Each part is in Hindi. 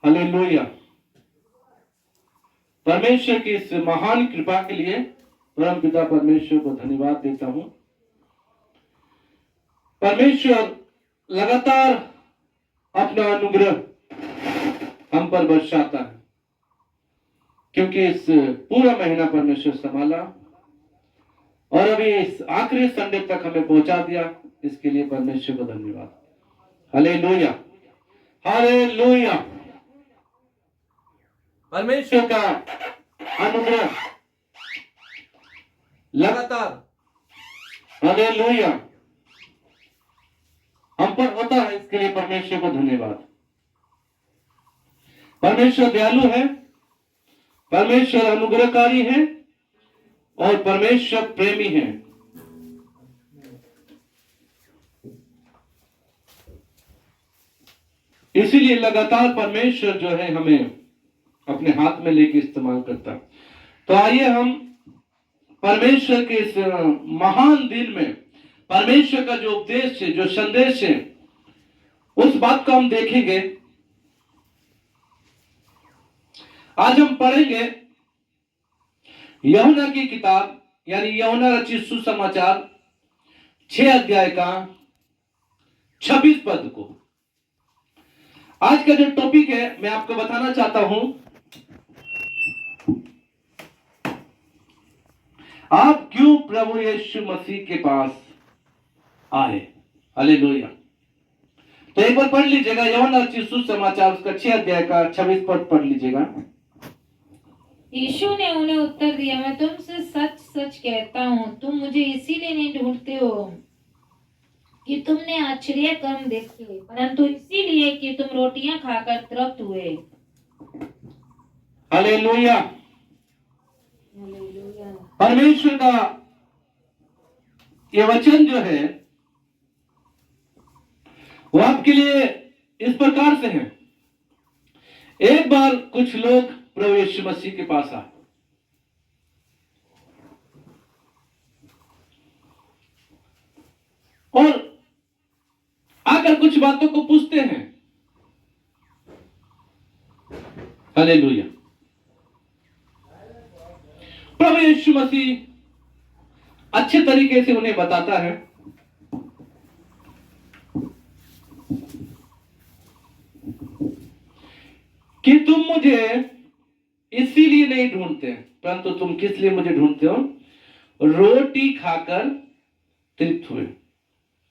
हालेलुया। परमेश्वर की इस महान कृपा के लिए परम पिता परमेश्वर को धन्यवाद देता हूं। परमेश्वर लगातार अपना अनुग्रह हम पर बरसाता है, क्योंकि इस पूरा महीना परमेश्वर संभाला और अभी इस आखिरी संडे तक हमें पहुंचा दिया। इसके लिए परमेश्वर को धन्यवाद। Hallelujah, hallelujah. परमेश्वर का अनुग्रह लगातार, हालेलुया, हम पर होता है। इसके लिए परमेश्वर को धन्यवाद। परमेश्वर दयालु है, परमेश्वर अनुग्रहकारी है और परमेश्वर प्रेमी है। इसीलिए लगातार परमेश्वर जो है हमें अपने हाथ में लेके इस्तेमाल करता है। तो आइए हम परमेश्वर के इस महान दिन में परमेश्वर का जो उपदेश है, जो संदेश है, उस बात को हम देखेंगे। आज हम पढ़ेंगे यूहन्ना की किताब, यानी यूहन्ना रचित सुसमाचार 6 अध्याय का 26 पद को। आज का जो टॉपिक है मैं आपको बताना चाहता हूं, आप क्यों प्रभु यीशु मसीह के पास आए। हालेलुया। तो एक बार पढ़ लीजिएगा यूहन्ना रचित सुसमाचार उसका 6 अध्याय का 26 पद पढ़ लीजिएगा। यीशु ने उन्हें उत्तर दिया, मैं तुमसे सच सच कहता हूँ, तुम मुझे इसीलिए नहीं ढूंढते हो कि तुमने आश्चर्य कर्म देखे, परंतु इसीलिए कि तुम रोटियां खाकर तृप्त हुए। हालेलुया। हालेलुया। परमेश्वर का ये वचन जो है वो आपके लिए इस प्रकार से है। एक बार कुछ लोग प्रभु यीशु मसीह के पास आए और आकर कुछ बातों को पूछते हैं। हालेलुया। प्रभु यीशु मसीह अच्छे तरीके से उन्हें बताता है कि तुम मुझे इसीलिए नहीं ढूंढते, परंतु तुम किस लिए मुझे ढूंढते हो, रोटी खाकर तृप्त हुए।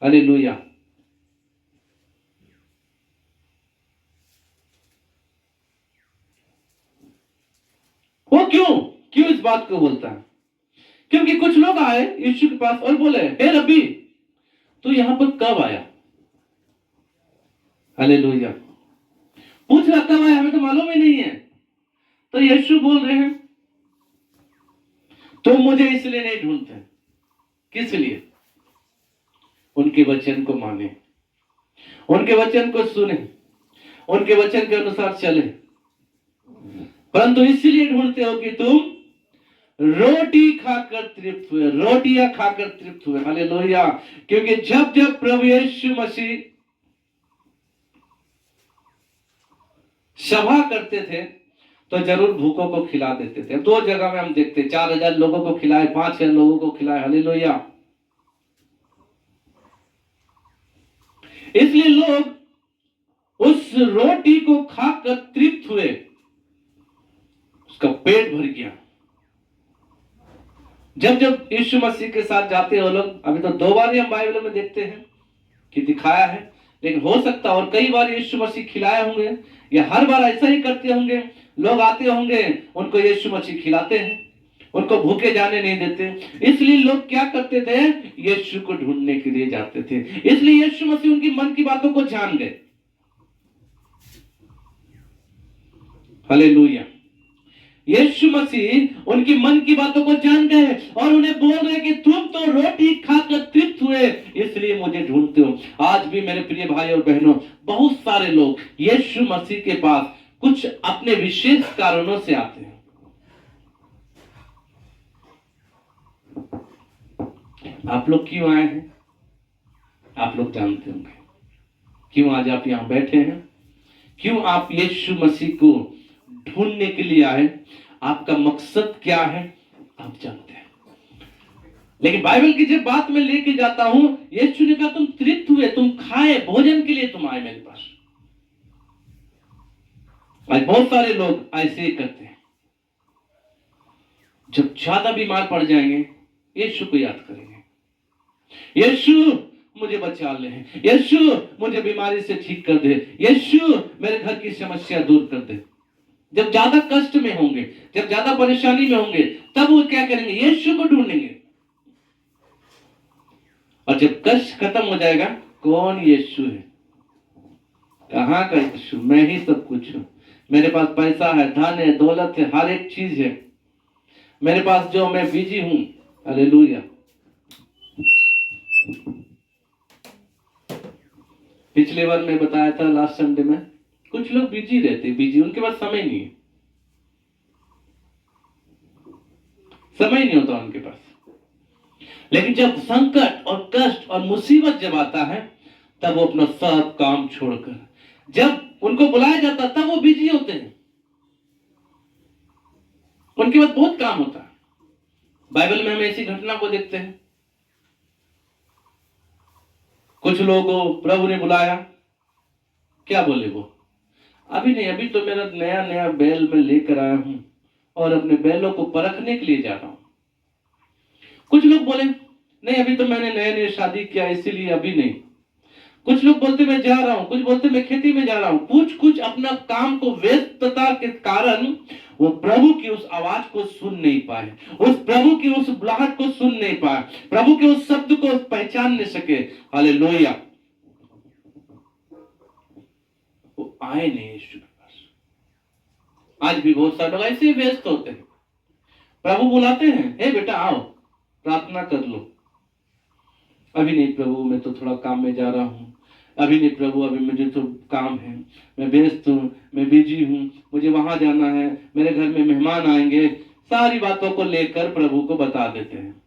हालेलुया। वो क्यों क्यों इस बात को बोलता है? क्योंकि कुछ लोग आए यीशु के पास और बोले, हे रब्बी, तू यहां पर कब आया। हालेलुया। पूछ रहा कब आया, हमें तो मालूम ही नहीं है। तो यीशु बोल रहे हैं, तुम मुझे इसलिए नहीं ढूंढते। किस लिए? उनके वचन को माने, उनके वचन को सुने, उनके वचन के अनुसार चले, परंतु इसलिए ढूंढते हो कि तुम रोटी खाकर तृप्त हुए, रोटियां खाकर तृप्त हुए। हालेलुया। क्योंकि जब जब प्रभु यीशु मसीह सभा करते थे तो जरूर भूखों को खिला देते थे। 2 जगह में हम देखते, 4000 लोगों को खिलाए, 5000 लोगों को खिलाए। हालेलुया। इसलिए लोग उस रोटी को खाकर तृप्त हुए, उसका पेट भर गया। जब जब यीशु मसीह के साथ जाते हो लोग, अभी तो 2 बार ही हम बाइबल में देखते हैं कि दिखाया है, लेकिन हो सकता और कई बार यीशु मसीह खिलाए होंगे या हर बार ऐसा ही करते होंगे। लोग आते होंगे, उनको यीशु मसीह खिलाते हैं, उनको भूखे जाने नहीं देते। इसलिए लोग क्या करते थे, यीशु को ढूंढने के लिए जाते थे। इसलिए यीशु मसीह उनकी मन की बातों को जान गए। हालेलुया। यीशु मसीह उनकी मन की बातों को जान गए और उन्हें बोल रहे कि तुम तो रोटी खाकर तृप्त हुए, इसलिए मुझे ढूंढते हो। आज भी मेरे प्रिय भाई और बहनों, बहुत सारे लोग यीशु मसीह के पास कुछ अपने विशेष कारणों से आते हैं। आप लोग क्यों आए हैं, आप लोग जानते होंगे। क्यों आज आप यहां बैठे हैं, क्यों आप यीशु मसीह को ढूंढने के लिए आए, आपका मकसद क्या है आप जानते हैं। लेकिन बाइबल की जब बात मैं लेके जाता हूं, यीशु ने कहा तुम तृप्त हुए, तुम खाए, भोजन के लिए तुम आए मेरे पास। आज बहुत सारे लोग ऐसे ही करते हैं, जब ज्यादा बीमार पड़ जाएंगे यीशु को याद करेंगे, यीशु मुझे बचा ले, यीशु मुझे बीमारी से ठीक कर दे, यीशु मेरे घर की समस्या दूर कर दे। जब ज्यादा कष्ट में होंगे, जब ज्यादा परेशानी में होंगे, तब वो क्या करेंगे, यीशु को ढूंढेंगे। और जब कष्ट खत्म हो जाएगा, कौन यीशु है, कहां का यीशु, मैं ही सब कुछ हूं, मेरे पास पैसा है, धन है, दौलत है, हर एक चीज है मेरे पास, जो मैं बिजी हूं। हालेलुया। पिछले बार मैं बताया था लास्ट संडे में, कुछ लोग बिजी रहते, बिजी, उनके पास समय नहीं है, समय नहीं होता उनके पास। लेकिन जब संकट और कष्ट और मुसीबत जब आता है, तब वो अपना सब काम छोड़कर, जब उनको बुलाया जाता तब वो बिजी होते हैं, उनके पास बहुत काम होता है। बाइबल में हम ऐसी घटना को देखते हैं, कुछ लोगों को प्रभु ने बुलाया, क्या बोले वो, अभी नहीं, अभी तो मेरा नया नया बैल में लेकर आया हूं और अपने बैलों को परखने के लिए जा रहा हूं। कुछ लोग बोले नहीं, अभी तो मैंने नए नए शादी किया इसीलिए अभी नहीं। कुछ लोग बोलते मैं जा रहा हूं, कुछ बोलते मैं खेती में जा रहा हूं। कुछ अपना काम को व्यस्तता के कारण वो प्रभु की उस आवाज को सुन नहीं पाए, उस प्रभु की उस बुलाहट को सुन नहीं पाए, प्रभु के उस शब्द को पहचान नहीं सके। हालेलुया। वो आए नहीं यीशु के पास। आज भी बहुत सारे लोग ऐसे ही व्यस्त होते हैं, प्रभु बुलाते हैं, हे बेटा आओ प्रार्थना कर लो, अभी नहीं प्रभु मैं तो थोड़ा काम में जा रहा हूं, अभी नहीं प्रभु अभी मुझे तो काम है, मैं व्यस्त हूं, मैं बिजी हूं, मुझे वहां जाना है, मेरे घर में मेहमान आएंगे। सारी बातों को लेकर प्रभु को बता देते हैं।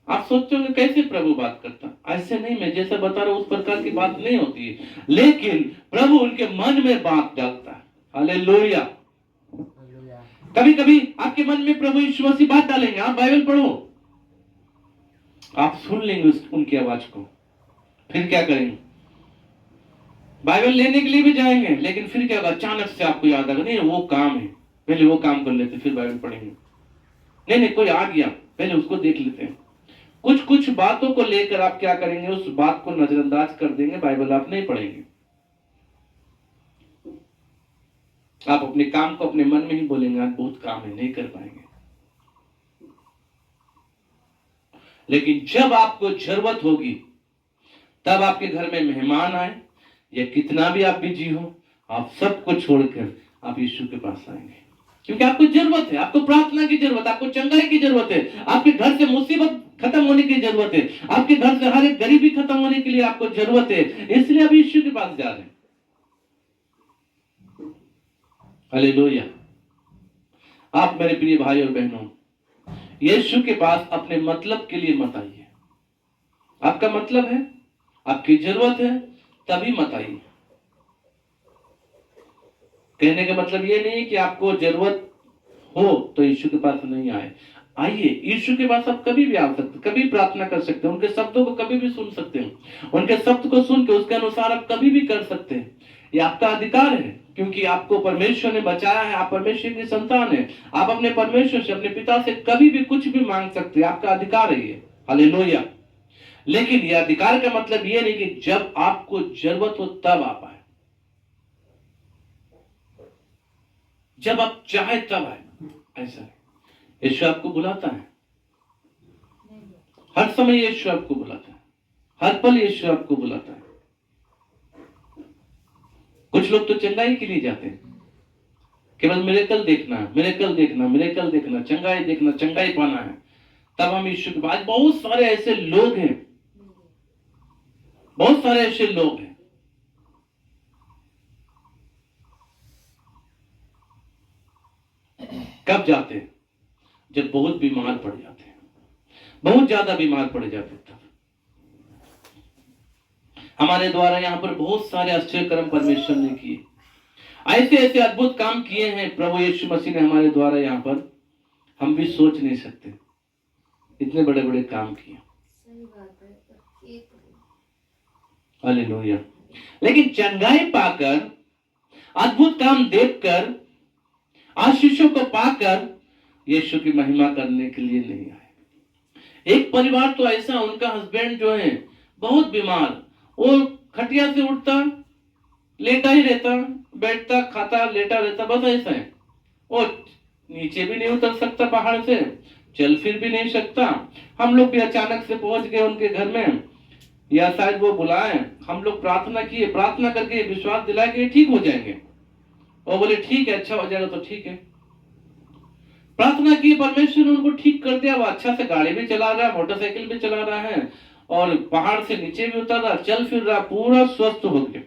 आप सोचोगे कैसे प्रभु बात करता, ऐसे नहीं, मैं जैसा बता रहा हूं उस प्रकार की बात नहीं होती है, लेकिन प्रभु उनके मन में बात डालता है। हालेलुया। कभी कभी आपके मन में प्रभु यीशु मसीह बात डालेंगे, आप बाइबल पढ़ो, आप सुन लेंगे उनकी आवाज को, फिर क्या करेंगे, बाइबल लेने के लिए भी जाएंगे, लेकिन फिर क्या होगा, अचानक से आपको याद आएगा नहीं वो काम है, पहले वो काम कर लेते फिर बाइबल पढ़ेंगे, नहीं कोई आ गया पहले उसको देख लेते हैं। कुछ बातों को लेकर आप क्या करेंगे, उस बात को नजरअंदाज कर देंगे, बाइबल आप नहीं पढ़ेंगे। आप अपने काम को अपने मन में ही बोलेंगे आज बहुत काम है, नहीं कर पाएंगे। लेकिन जब आपको जरूरत होगी, तब आपके घर में मेहमान आए या कितना भी आप बिजी हो, आप सबको छोड़कर आप यीशु के पास आएंगे, क्योंकि आपको जरूरत है, आपको प्रार्थना की जरूरत है, आपको चंगाई की जरूरत है, आपके घर से मुसीबत खत्म होने की जरूरत है, आपके घर से हर एक गरीबी खत्म होने के लिए आपको जरूरत है, इसलिए आप यीशु के पास जा रहे हैं। हालेलुया। आप मेरे प्रिय भाई और बहनों, यीशु के पास अपने मतलब के लिए मत आइए। आपका मतलब है, आपकी जरूरत है, तभी मत आइए। कहने का मतलब ये नहीं कि आपको जरूरत हो तो यीशु के पास नहीं आए, आइए यीशु के पास आप कभी भी आ सकते, कभी प्रार्थना कर सकते हैं, उनके शब्दों को कभी भी सुन सकते हैं, उनके शब्द को सुन के उसके अनुसार आप कभी भी कर सकते हैं। ये आपका अधिकार है, क्योंकि आपको परमेश्वर ने बचाया है, आप परमेश्वर की संतान है, आप अपने परमेश्वर से, अपने पिता से कभी भी कुछ भी मांग सकते हैं, आपका अधिकार है ये। हालेलुया। लेकिन यह अधिकार का मतलब यह नहीं कि जब आपको जरूरत हो तब आप आए, जब आप चाहे तब आए, ऐसा है। यीशु आपको बुलाता है, हर समय यीशु आपको बुलाता है, हर पल यीशु आपको बुलाता है। कुछ लोग तो चंगाई के लिए जाते हैं, केवल मिरेकल देखना, मिरेकल देखना, मिरेकल देखना, चंगाई देखना, चंगाई पाना है, तब हम यीशु के बाद। बहुत सारे ऐसे लोग हैं, बहुत सारे ऐसे लोग हैं। कब जाते हैं, जब बहुत बीमार पड़ जाते हैं, बहुत ज्यादा बीमार पड़ जाते हैं। तब हमारे द्वारा यहाँ पर बहुत सारे आश्चर्य कर्म परमेश्वर ने किए, ऐसे ऐसे अद्भुत काम किए हैं प्रभु यीशु मसीह ने हमारे द्वारा यहाँ पर, हम भी सोच नहीं सकते इतने बड़े बड़े काम किए। सही बात है। हालेलुया। लेकिन चंगाई पाकर, अद्भुत काम देखकर, आशीषों को पाकर यीशु की महिमा करने के लिए नहीं आए। एक परिवार तो ऐसा, उनका हस्बैंड जो है बहुत बीमार, वो खटिया से उठता, लेटा ही रहता, बैठता, खाता, लेटा रहता, बस ऐसा है। वो नीचे भी नहीं उतर सकता पहाड़ से, चल फिर भी नहीं सकता। हम लोग भी अचानक से पहुंच गए उनके घर में, या शायद वो बुलाए, हम लोग प्रार्थना किए, प्रार्थना करके विश्वास दिलाए कि ठीक हो जाएंगे। और बोले ठीक है, अच्छा हो जाएगा तो ठीक है। प्रार्थना की, परमेश्वर ने उनको ठीक कर दिया। वो अच्छा से गाड़ी भी चला रहा है, मोटरसाइकिल भी चला रहा है, और पहाड़ से नीचे भी उतर रहा, चल फिर रहा, पूरा स्वस्थ हो गया।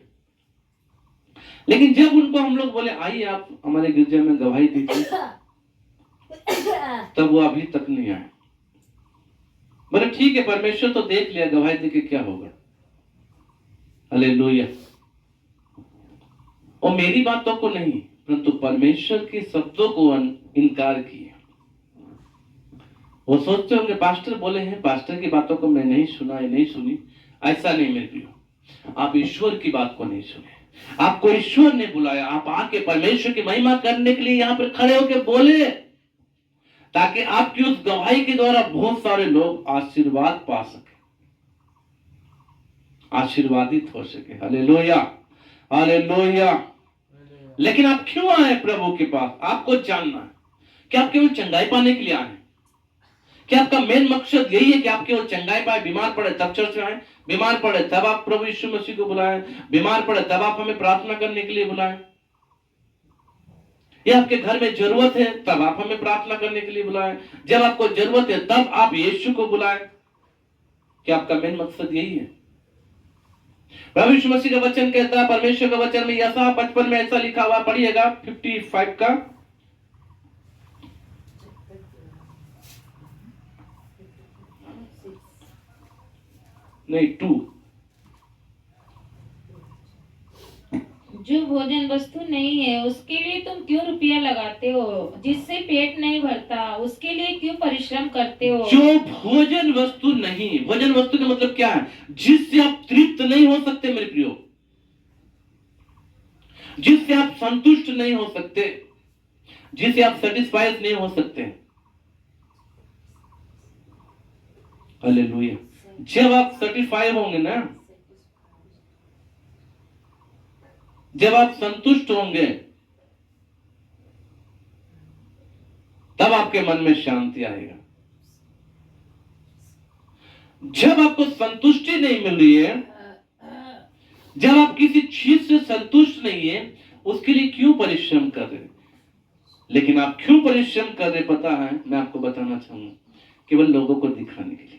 लेकिन जब उनको हम लोग बोले आइए आप हमारे गिरजा में गवाही दीजिए, तब वो अभी तक नहीं आए। बोले ठीक है, परमेश्वर तो देख लिया, गवाही दे के क्या होगा। हालेलुया। और मेरी बातों को नहीं, परंतु परमेश्वर के शब्दों को इनकार किया। वो सोचते होंगे पास्टर बोले हैं, पास्टर की बातों को मैं नहीं सुना, नहीं सुनी। ऐसा नहीं मेरे प्रियो, आप ईश्वर की बात को नहीं सुने। आपको ईश्वर ने बुलाया, आप आके परमेश्वर की महिमा करने के लिए यहाँ पर खड़े होकर बोले, ताकि आपकी उस गवाही के द्वारा बहुत सारे लोग आशीर्वाद पा सके, आशीर्वादित हो सके। Hallelujah, hallelujah. लेकिन आप क्यों आए प्रभु के पास? आपको जानना है कि आप केवल चंगाई पाने के लिए आए? क्या आपका मेन मकसद यही है कि आप केवल चंगाई पाए? बीमार पड़े तब चर्च में आए, बीमार पड़े तब आप प्रभु यीशु मसीह को बुलाए, बीमार पड़े तब आप हमें प्रार्थना करने के लिए बुलाए, या आपके घर में जरूरत है तब आप हमें प्रार्थना करने के लिए बुलाए, जब आपको जरूरत है तब आप यीशु को बुलाए? क्या आपका मेन मकसद यही है? प्रभु यीशु मसीह का वचन कहता है, परमेश्वर का वचन में यशा 55 में ऐसा लिखा हुआ, पढ़िएगा 55 का, नहीं 2। जो भोजन वस्तु नहीं है उसके लिए तुम क्यों रुपया लगाते हो? जिससे पेट नहीं भरता उसके लिए क्यों परिश्रम करते हो? जो भोजन वस्तु नहीं, भोजन वस्तु का मतलब क्या है? जिससे आप तृप्त नहीं हो सकते मेरे प्रियो, जिससे आप संतुष्ट नहीं हो सकते, जिससे आप सेटिस्फाइड नहीं हो सकते। हालेलुया। जब आप सेटिस्फाई होंगे ना, जब आप संतुष्ट होंगे, तब आपके मन में शांति आएगा। जब आपको संतुष्टि नहीं मिल रही है, जब आप किसी चीज से संतुष्ट नहीं है, उसके लिए क्यों परिश्रम कर रहे? लेकिन आप क्यों परिश्रम कर रहे पता है? मैं आपको बताना चाहूंगा, केवल लोगों को दिखाने के लिए।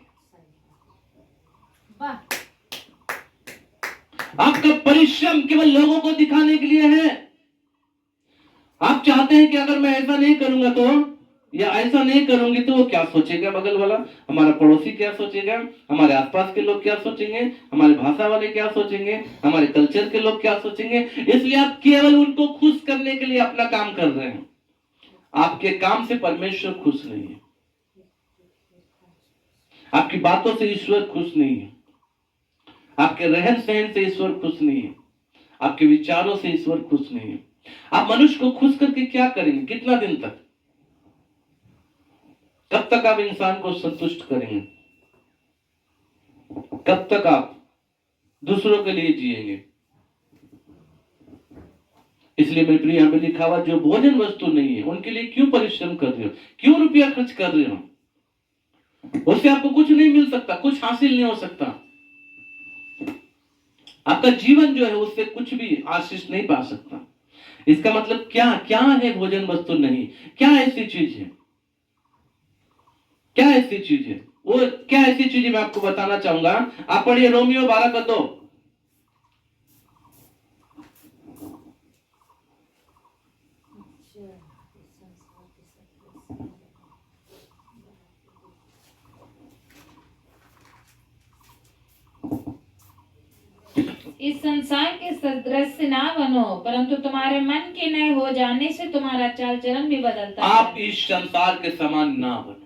आपका परिश्रम केवल लोगों को दिखाने के लिए है। आप चाहते हैं कि अगर मैं ऐसा नहीं करूंगा तो, या ऐसा नहीं करूंगी तो वो क्या सोचेगा बगल वाला, हमारा पड़ोसी क्या सोचेगा, हमारे आसपास के लोग क्या सोचेंगे, हमारे भाषा वाले क्या सोचेंगे, हमारे कल्चर के लोग क्या सोचेंगे। इसलिए आप केवल उनको खुश करने के लिए अपना काम कर रहे हैं। आपके काम से परमेश्वर खुश नहीं है, आपकी बातों से ईश्वर खुश नहीं है, आपके रहन सहन से ईश्वर खुश नहीं है, आपके विचारों से ईश्वर खुश नहीं है। आप मनुष्य को खुश करके क्या करेंगे? कितना दिन तक? कब तक आप इंसान को संतुष्ट करेंगे? कब तक आप दूसरों के लिए जिएंगे? इसलिए मेरे प्रिय, हमें लिखा हुआ जो भोजन वस्तु नहीं है उनके लिए क्यों परिश्रम कर रहे हो, क्यों रुपया खर्च कर रहे हो? उससे आपको कुछ नहीं मिल सकता, कुछ हासिल नहीं हो सकता। आपका जीवन जो है उससे कुछ भी आशीष नहीं पा सकता। इसका मतलब क्या क्या है भोजन वस्तु नहीं? क्या ऐसी चीज है, क्या ऐसी चीज है? वो क्या ऐसी चीज है मैं आपको बताना चाहूंगा। आप पढ़िए रोमियो 12 का 2। इस संसार के सदृश ना बनो, परंतु तुम्हारे मन के नए हो जाने से तुम्हारा चाल चलन भी बदलता आप है। इस संसार के समान ना बनो।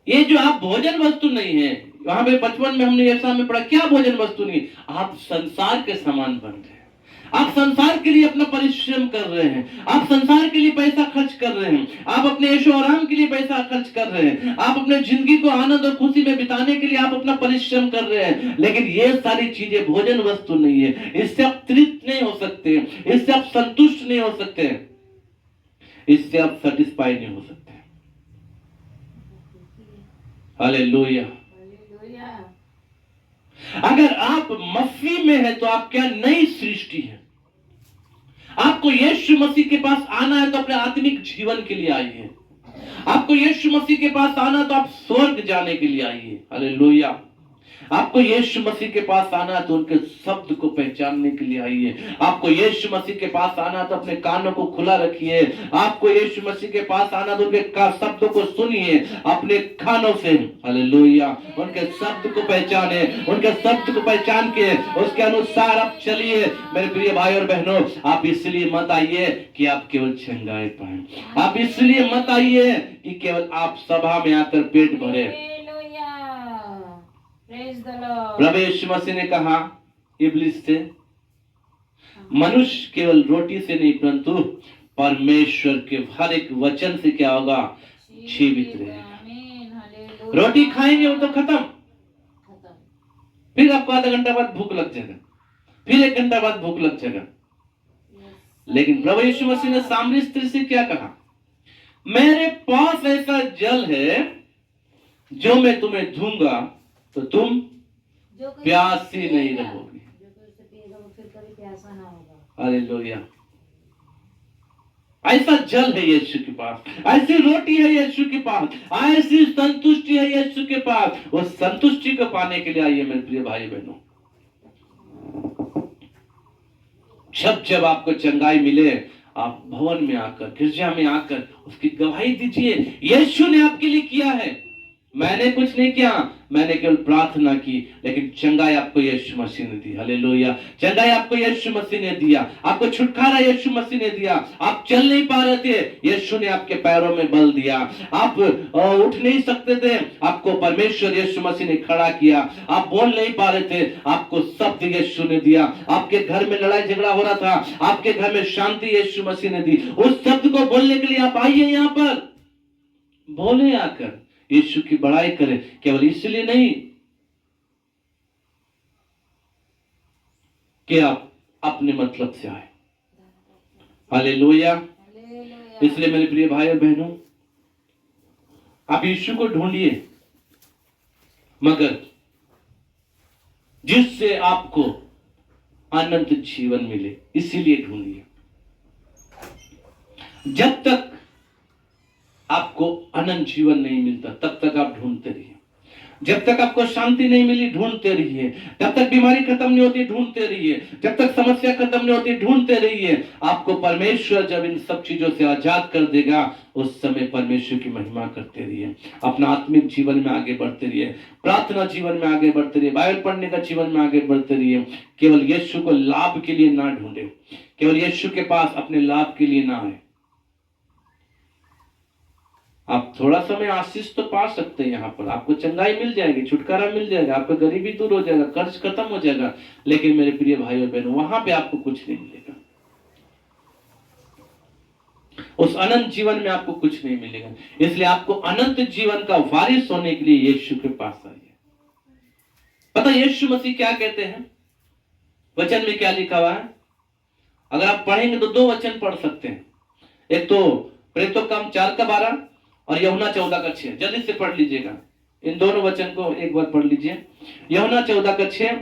ये जो आप भोजन वस्तु नहीं है, वहां पे बचपन में हमने ऐसा में पढ़ा, क्या भोजन वस्तु नहीं, आप संसार के समान बन रहे हैं। आप संसार के लिए अपना परिश्रम कर रहे हैं, आप संसार के लिए पैसा खर्च कर रहे हैं, आप अपने ऐशो आराम के लिए पैसा खर्च कर रहे हैं, आप अपने जिंदगी को आनंद और खुशी में बिताने के लिए आप अपना परिश्रम कर रहे हैं। लेकिन ये सारी चीजें भोजन वस्तु नहीं है। इससे आप तृप्त नहीं हो सकते, इससे आप संतुष्ट नहीं हो सकते, इससे आप सेटिस्फाई नहीं हो सकते। हालेलुया। अगर आप मसीह में हैं तो आप क्या नई सृष्टि है। आपको यीशु मसीह के पास आना है तो अपने आत्मिक जीवन के लिए आइए। आपको यीशु मसीह के पास आना तो आप स्वर्ग जाने के लिए आइए। हालेलुया। आपको यीशु मसीह के पास आना तो उनके शब्द को पहचानने के लिए आइए। आपको यीशु मसीह के पास आना तो अपने कानों को खुला रखिए। आपको यीशु मसीह के पास आना तो उनके शब्दों को सुनिए अपने कानों से। हालेलुया। उनके शब्द को पहचाने, उनके शब्द को पहचान के उसके अनुसार आप चलिए। मेरे प्रिय भाई और बहनों, आप इसलिए मत आइए कि आप केवल चंगाई पाएं। आप इसलिए मत आइए कि केवल आप सभा में आकर पेट भरे। प्रभु यीशु मसीह ने कहा इब्लिस से, मनुष्य केवल रोटी से नहीं परंतु परमेश्वर के हर एक वचन से क्या होगा, जीवित रहेगा। रोटी खाएंगे वो तो खत्म, फिर आपको आधा घंटा बाद भूख लग जाएगा, फिर 1 घंटा बाद भूख लग जाएगा। लेकिन प्रभु यीशु मसीह ने सामरी स्त्री से क्या कहा, मेरे पास ऐसा जल है जो मैं तुम्हें दूंगा तो तुम प्यासी नहीं रहोगी। हालेलुया। ऐसा जल है यीशु के पास, ऐसी रोटी है यीशु के पास, ऐसी संतुष्टि है यीशु के पास। उस संतुष्टि को पाने के लिए आइए मेरे प्रिय भाई बहनों। जब आपको चंगाई मिले, आप भवन में आकर, गिरजा में आकर उसकी गवाही दीजिए, यीशु ने आपके लिए किया है। मैंने कुछ नहीं किया, मैंने केवल प्रार्थना की, लेकिन चंगाई आपको यीशु मसीह ने दी। हालेलुया। चंगाई आपको यीशु मसीह ने दिया, आपको छुटकारा यीशु मसीह ने दिया। आप चल नहीं पा रहे थे, यीशु ने आपके पैरों में बल दिया। आप उठ नहीं सकते थे, आपको परमेश्वर यीशु मसीह ने खड़ा किया। आप बोल नहीं पा रहे थे, आपको शब्द यीशु ने दिया। आपके घर में लड़ाई झगड़ा हो रहा था, आपके घर में शांति यीशु मसीह ने दी। उस शब्द को बोलने के लिए आप आइए, यहाँ पर बोले, आकर यीशु की बड़ाई करें। केवल इसलिए नहीं कि आप अपने मतलब से आए। हालेलुया। इसलिए मेरे प्रिय भाई और बहनों, आप यीशु को ढूंढिए, मगर जिससे आपको अनंत जीवन मिले, इसीलिए ढूंढिए। जब तक आपको अनंत जीवन नहीं मिलता तब तक आप ढूंढते रहिए। जब तक आपको शांति नहीं मिली, ढूंढते रहिए। जब तक बीमारी खत्म नहीं होती, ढूंढते रहिए। जब तक समस्या खत्म नहीं होती, ढूंढते रहिए। आपको परमेश्वर जब इन सब चीजों से आजाद कर देगा, उस समय परमेश्वर की महिमा करते रहिए। अपना आत्मिक जीवन में आगे बढ़ते रहिए, प्रार्थना जीवन में आगे बढ़ते रहिए, बाइबल पढ़ने का जीवन में आगे बढ़ते रहिए। केवल यीशु को लाभ के लिए ना ढूंढे, केवल यीशु के पास अपने लाभ के लिए ना आए। आप थोड़ा समय आशीष तो पा सकते हैं, यहाँ पर आपको चंगाई मिल जाएगी, छुटकारा मिल जाएगा, आपका गरीबी दूर हो जाएगा, कर्ज खत्म हो जाएगा। लेकिन मेरे प्रिय भाई और बहनों, वहां पे आपको कुछ नहीं मिलेगा। उस अनंत जीवन में आपको कुछ नहीं मिलेगा। इसलिए आपको अनंत जीवन का वारिस होने के लिए यीशु के पास आइए। पता यीशु मसीह क्या कहते हैं, वचन में क्या लिखा हुआ है? अगर आप पढ़ेंगे तो 2 वचन पढ़ सकते हैं। एक तो प्रेरितों का काम 4:12 और यूहन्ना 14:6। जल्दी से पढ़ लीजिएगा, इन दोनों वचन को एक बार पढ़ लीजिए। यूहन्ना 14:6,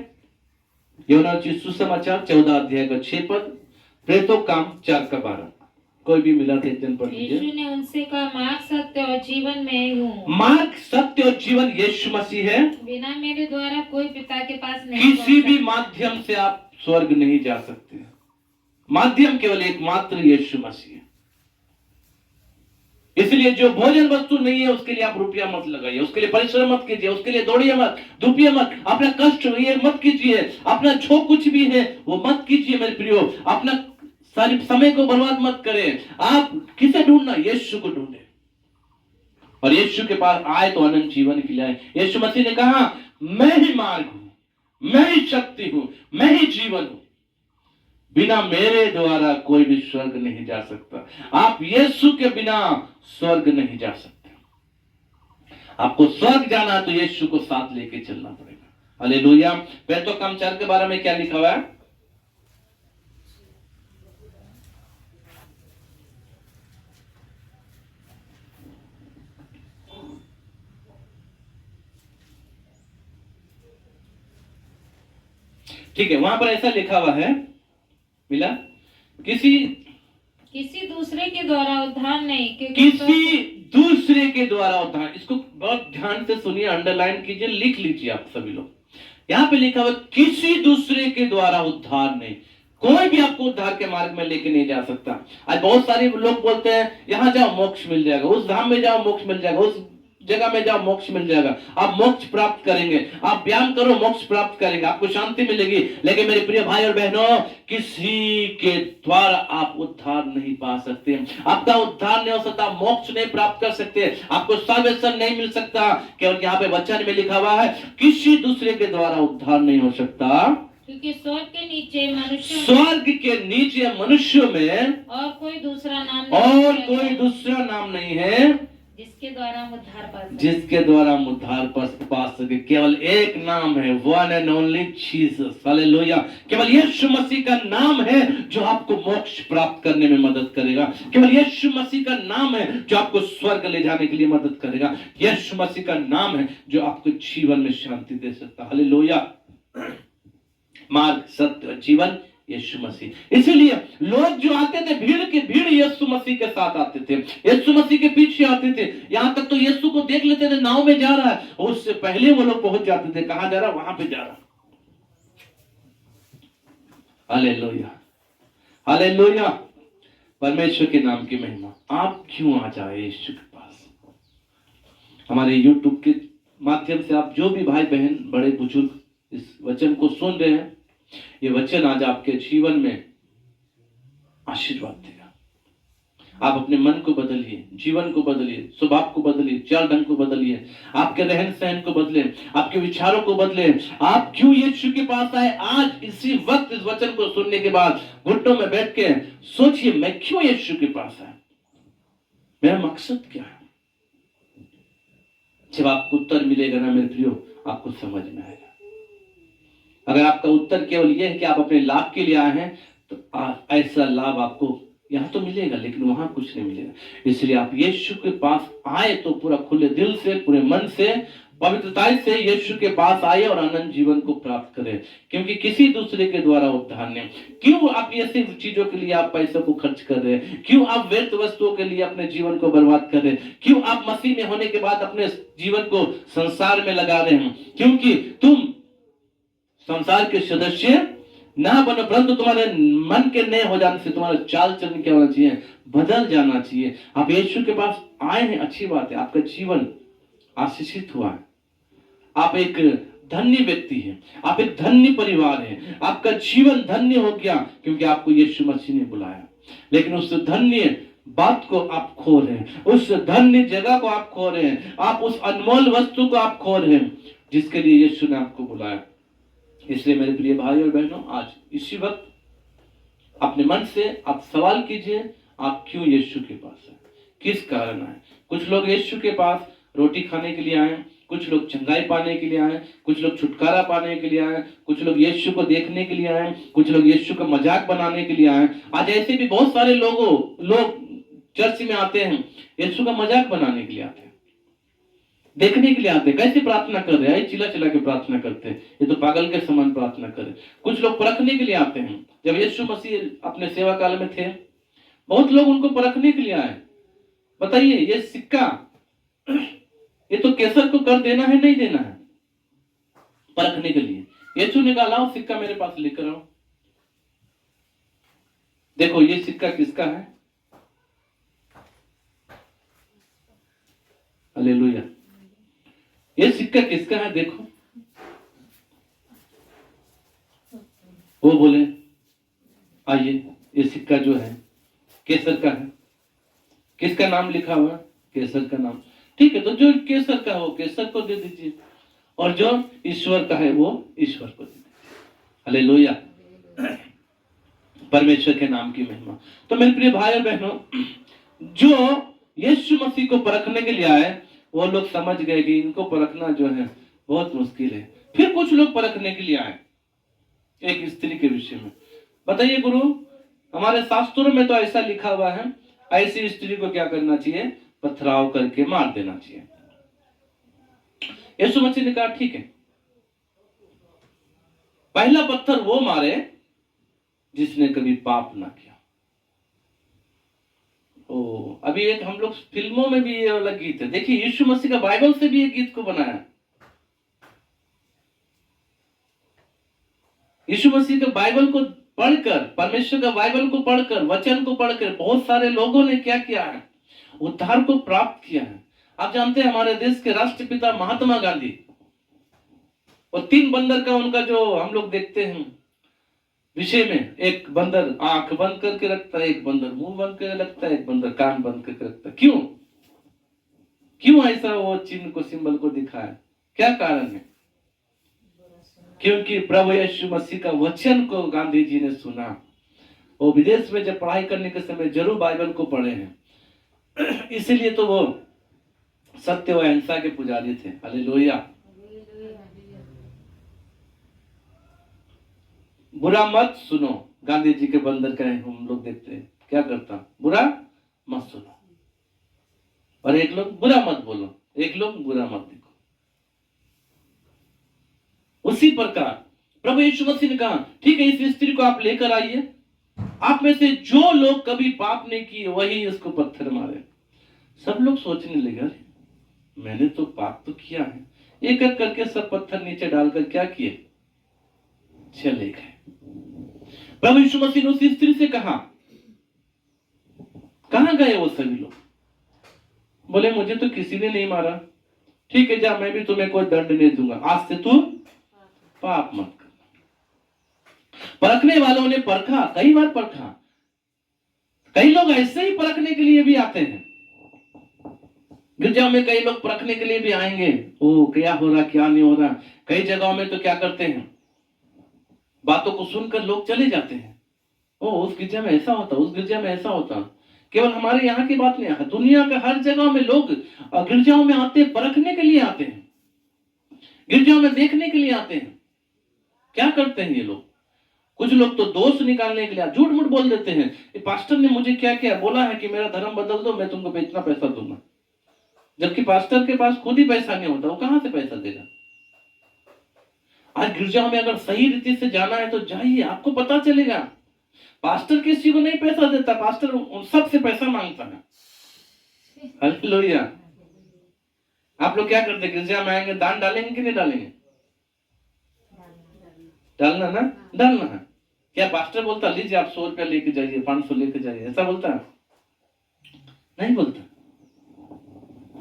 यूहन्ना सुसमाचार 14 अध्याय का 6 पद, प्रेरितों काम 4:12। कोई भी मिला तो एक दिन पढ़ लीजिए। यीशु ने उनसे कहा, मार्ग, सत्य और जीवन मैं हूँ। मार्ग, सत्य और जीवन यीशु मसीह है। बिना मेरे द्वारा कोई पिता के पास नहीं, किसी भी माध्यम से आप स्वर्ग नहीं जा सकते। माध्यम केवल एकमात्र यीशु मसीह है। इसलिए जो भोजन वस्तु नहीं है उसके लिए आप रुपया मत लगाइए, उसके लिए परिश्रम मत कीजिए, उसके लिए दौड़िए मत, धूपिए मत, अपना कष्ट ये मत कीजिए, अपना जो कुछ भी है वो मत कीजिए मेरे प्रियो। अपना सारी समय को बर्बाद मत करें। आप किसे ढूंढना? यीशु को ढूंढे और यीशु के पास आए तो अनंत जीवन के लिए आए। यीशु मसीह ने कहा मैं ही मार्ग हूं, मैं ही शक्ति हूं, मैं ही जीवन हूं, बिना मेरे द्वारा कोई भी स्वर्ग नहीं जा सकता। आप यीशु के बिना स्वर्ग नहीं जा सकते। आपको स्वर्ग जाना है तो यीशु को साथ लेके चलना पड़ेगा। हालेलुया। पहले तो काम 4 के बारे में क्या लिखा हुआ है? ठीक है, वहां पर ऐसा लिखा हुआ है, मिला? किसी दूसरे के द्वारा उद्धार नहीं, क्योंकि किसी दूसरे के द्वारा उद्धार। इसको बहुत ध्यान से सुनिए, अंडरलाइन कीजिए, लिख लीजिए आप सभी लोग। यहां पे लिखा हुआ किसी दूसरे के द्वारा उद्धार नहीं। कोई भी आपको उद्धार के मार्ग में लेके नहीं जा सकता। आज बहुत सारे लोग बोलते हैं यहां जाओ मोक्ष मिल जाएगा, उस धाम में जाओ मोक्ष मिल जाएगा, उस जगह में जाओ मोक्ष मिल जाएगा, आप मोक्ष प्राप्त करेंगे, आप व्यायाम करो मोक्ष प्राप्त करेंगे, आपको शांति मिलेगी। लेकिन मेरे प्रिय भाई और बहनों, किसी के द्वारा आप उद्धार नहीं पा सकते। आपका उद्धार नहीं हो सकता, मोक्ष नहीं प्राप्त कर सकते, आपको साल्वेशन नहीं मिल सकता। केवल यहाँ पे वचन में लिखा हुआ है किसी दूसरे के द्वारा उद्धार नहीं हो सकता, क्योंकि स्वर्ग के नीचे मनुष्यों में और कोई दूसरा नाम नहीं है जिसके द्वारा हम उद्धार पा सके। जिसके द्वारा हम उद्धार पा सके। केवल एक नाम है, one and only Jesus. Hallelujah. केवल यीशु मसीह का नाम है जो आपको मोक्ष प्राप्त करने में मदद करेगा। केवल यीशु मसीह का नाम है जो आपको स्वर्ग ले जाने के लिए मदद करेगा। यीशु मसीह का नाम है जो आपको जीवन में शांति दे सकता है। हालेलुया। मार्ग, सत्य और जीवन यीशु मसीह। इसीलिए लोग जो आते थे, भीड़ यीशु मसीह के साथ आते थे, यीशु मसीह के पीछे आते थे। यहां तक तो यीशु को देख लेते थे नाव में जा रहा है, उससे पहले वो लोग पहुंच जाते थे, कहां जा रहा, वहां पे जा रहा। Hallelujah, hallelujah. परमेश्वर के नाम की महिमा। आप क्यों आ जाए यीशु के पास? हमारे YouTube के माध्यम से आप जो भी भाई बहन बड़े बुजुर्ग इस वचन को सुन रहे हैं, ये वचन आज आपके जीवन में आशीर्वाद देगा। आप अपने मन को बदलिए, जीवन को बदलिए, स्वभाव को बदलिए, चाल ढंग को बदलिए, आपके रहन सहन को बदले, आपके विचारों को बदले। आप क्यों यीशु के पास आए? आज इसी वक्त इस वचन को सुनने के बाद घुटनों में बैठ के सोचिए, मैं क्यों यीशु के पास आया, मेरा मकसद क्या है? जब आपको उत्तर मिलेगा ना मेरे प्रियो, आपको समझ में आएगा। अगर आपका उत्तर केवल यह है कि आप अपने लाभ के लिए आए हैं, तो ऐसा लाभ आपको यहां तो मिलेगा लेकिन वहां कुछ नहीं मिलेगा। इसलिए आप यीशु के पास आए तो पूरा खुले दिल से, पूरे मन से, पवित्रता से यीशु के पास आए और अनंत जीवन को प्राप्त करें। क्योंकि किसी दूसरे के द्वारा उद्धार नहीं। क्यों आप ऐसी चीजों के लिए आप पैसों को खर्च कर रहे हैं? क्यों आप व्यर्थ वस्तुओं के लिए अपने जीवन को बर्बाद कर रहे हैं? क्यों आप मसीह में होने के बाद अपने जीवन को संसार में लगा रहे हैं? क्योंकि तुम संसार के सदस्य ना बनो, परंतु तुम्हारे मन के नए हो जाने से तुम्हारा चाल चलन क्या होना चाहिए, बदल जाना चाहिए। आप यीशु के पास आए हैं, अच्छी बात है, आपका जीवन आशीषित हुआ है, आप एक धन्य व्यक्ति हैं, आप एक धन्य परिवार हैं, आपका जीवन धन्य हो गया क्योंकि आपको यीशु मसीह ने बुलाया। लेकिन उस धन्य बात को आप खो रहे हैं, उस धन्य जगह को आप खो रहे हैं, आप उस अनमोल वस्तु को आप खो रहे हैं जिसके लिए यीशु ने आपको बुलाया। इसलिए मेरे प्रिय भाई और बहनों, आज इसी वक्त अपने मन से आप सवाल कीजिए, आप क्यों यीशु के पास हैं, किस कारण आए? कुछ लोग यीशु के पास रोटी खाने के लिए आए, कुछ लोग चंगाई पाने के लिए आए, कुछ लोग छुटकारा पाने के लिए आए, कुछ लोग यीशु को देखने के लिए आए, कुछ लोग यीशु का मजाक बनाने के लिए आए। आज ऐसे भी बहुत सारे लोग चर्च में आते हैं, यीशु का मजाक बनाने के लिए आते हैं, देखने के लिए आते हैं कैसे प्रार्थना कर रहे हैं, चिल्ला चिल्ला के प्रार्थना करते हैं, ये तो पागल के समान प्रार्थना करे। कुछ लोग परखने के लिए आते हैं। जब यीशु मसीह अपने सेवा काल में थे, बहुत लोग उनको परखने के लिए आए। बताइए, ये सिक्का, ये तो कैसर को कर देना है नहीं देना है, परखने के लिए। यीशु ने कहा लाओ सिक्का मेरे पास लेकर आओ, देखो ये सिक्का किसका है। हालेलुया। ये सिक्का किसका है देखो। वो बोले आइए, ये सिक्का जो है केसर का है। किसका नाम लिखा हुआ? केसर का नाम। ठीक है, तो जो केसर का हो केसर को दे दीजिए, और जो ईश्वर का है वो ईश्वर को दे दीजिए। हालेलुया, परमेश्वर के नाम की महिमा। तो मेरे प्रिय भाई और बहनों, जो यीशु मसीह को परखने के लिए आए वो लोग समझ गए कि इनको परखना जो है बहुत मुश्किल है। फिर कुछ लोग परखने के लिए आए एक स्त्री के विषय में। बताइए गुरु, हमारे शास्त्रों में तो ऐसा लिखा हुआ है, ऐसी स्त्री को क्या करना चाहिए? पथराव करके मार देना चाहिए। यीशु मसीह ने कहा ठीक है, पहला पत्थर वो मारे जिसने कभी पाप ना किया। ओ, अभी एक हम लोग फिल्मों में भी ये वाला गीत है, देखिए यीशु मसीह का बाइबल से भी एक गीत को बनाया। यीशु मसीह के बाइबल को पढ़कर, परमेश्वर का बाइबल को पढ़कर, वचन को पढ़कर बहुत सारे लोगों ने क्या किया है? उद्धार को प्राप्त किया है। आप जानते हैं हमारे देश के राष्ट्रपिता महात्मा गांधी, और 3 बंदर का उनका जो हम लोग देखते हैं विषय में, एक बंदर आंख बंद करके रखता है, एक बंदर मुंह बंद करके रखता है, एक बंदर कान बंद करके रखता है। क्यों क्यों ऐसा वो चिन्ह को, सिंबल को दिखाया? क्या कारण है? क्योंकि प्रभु यीशु मसीह का वचन को गांधी जी ने सुना। वो विदेश में जब पढ़ाई करने के समय जरूर बाइबल को पढ़े हैं, इसीलिए तो वो सत्य व अहिंसा के पुजारी थे। हालेलुया। बुरा मत सुनो, गांधी जी के बंदर का हम लोग देखते हैं क्या करता, बुरा मत सुनो, और एक लोग बुरा मत बोलो, एक लोग बुरा मत देखो। उसी प्रकार प्रभु यीशु मसीह ने कहा ठीक है, इस स्त्री को आप लेकर आइए, आप में से जो लोग कभी पाप नहीं किए वही इसको पत्थर मारे। सब लोग सोचने लगे, मैंने तो पाप तो किया है। एक एक करके सब पत्थर नीचे डालकर क्या किए? चले गए। प्रभु यीशु मसीह ने उस स्त्री से कहा, कहां गए वो सभी लोग? बोले मुझे तो किसी ने नहीं मारा। ठीक है, जा, मैं भी तुम्हें कोई दंड नहीं दूंगा, आज से तू पाप मत कर। परखने वालों ने परखा, कई बार परखा। कई लोग ऐसे ही परखने के लिए भी आते हैं। गिरजाओं में कई लोग परखने के लिए भी आएंगे, ओ क्या हो रहा क्या नहीं हो रहा। कई जगहों में तो क्या करते हैं, बातों को सुनकर लोग चले जाते हैं। ओ उस गिरजा में ऐसा होता, उस गिरजा में ऐसा होता। केवल हमारे यहाँ की बात नहीं है, दुनिया के हर जगह में लोग गिरजाओं में आते हैं, परखने के लिए आते हैं, गिरजाओं में देखने के लिए आते हैं। क्या करते हैं ये लोग? कुछ लोग तो दोष निकालने के लिए झूठ मूठ बोल देते हैं, पास्टर ने मुझे क्या क्या बोला है कि मेरा धर्म बदल दो, मैं तुमको इतना पैसा दूंगा। जबकि पास्टर के पास खुद ही पैसा नहीं होता, वो कहां से पैसा देगा? आज गिरजाओं में अगर सही रीति से जाना है तो जाइए, आपको पता चलेगा। पास्टर किसी को नहीं पैसा देता, पास्टर सबसे पैसा मांगता है। हालेलुया। आप लोग क्या करते, गिरजा में आएंगे दान डालेंगे कि नहीं डालेंगे? डालना ना, डालना है। क्या पास्टर बोलता लीजिए आप 100 रुपया लेके जाइए, 500 लेके जाइए, ऐसा बोलता है? नहीं बोलता।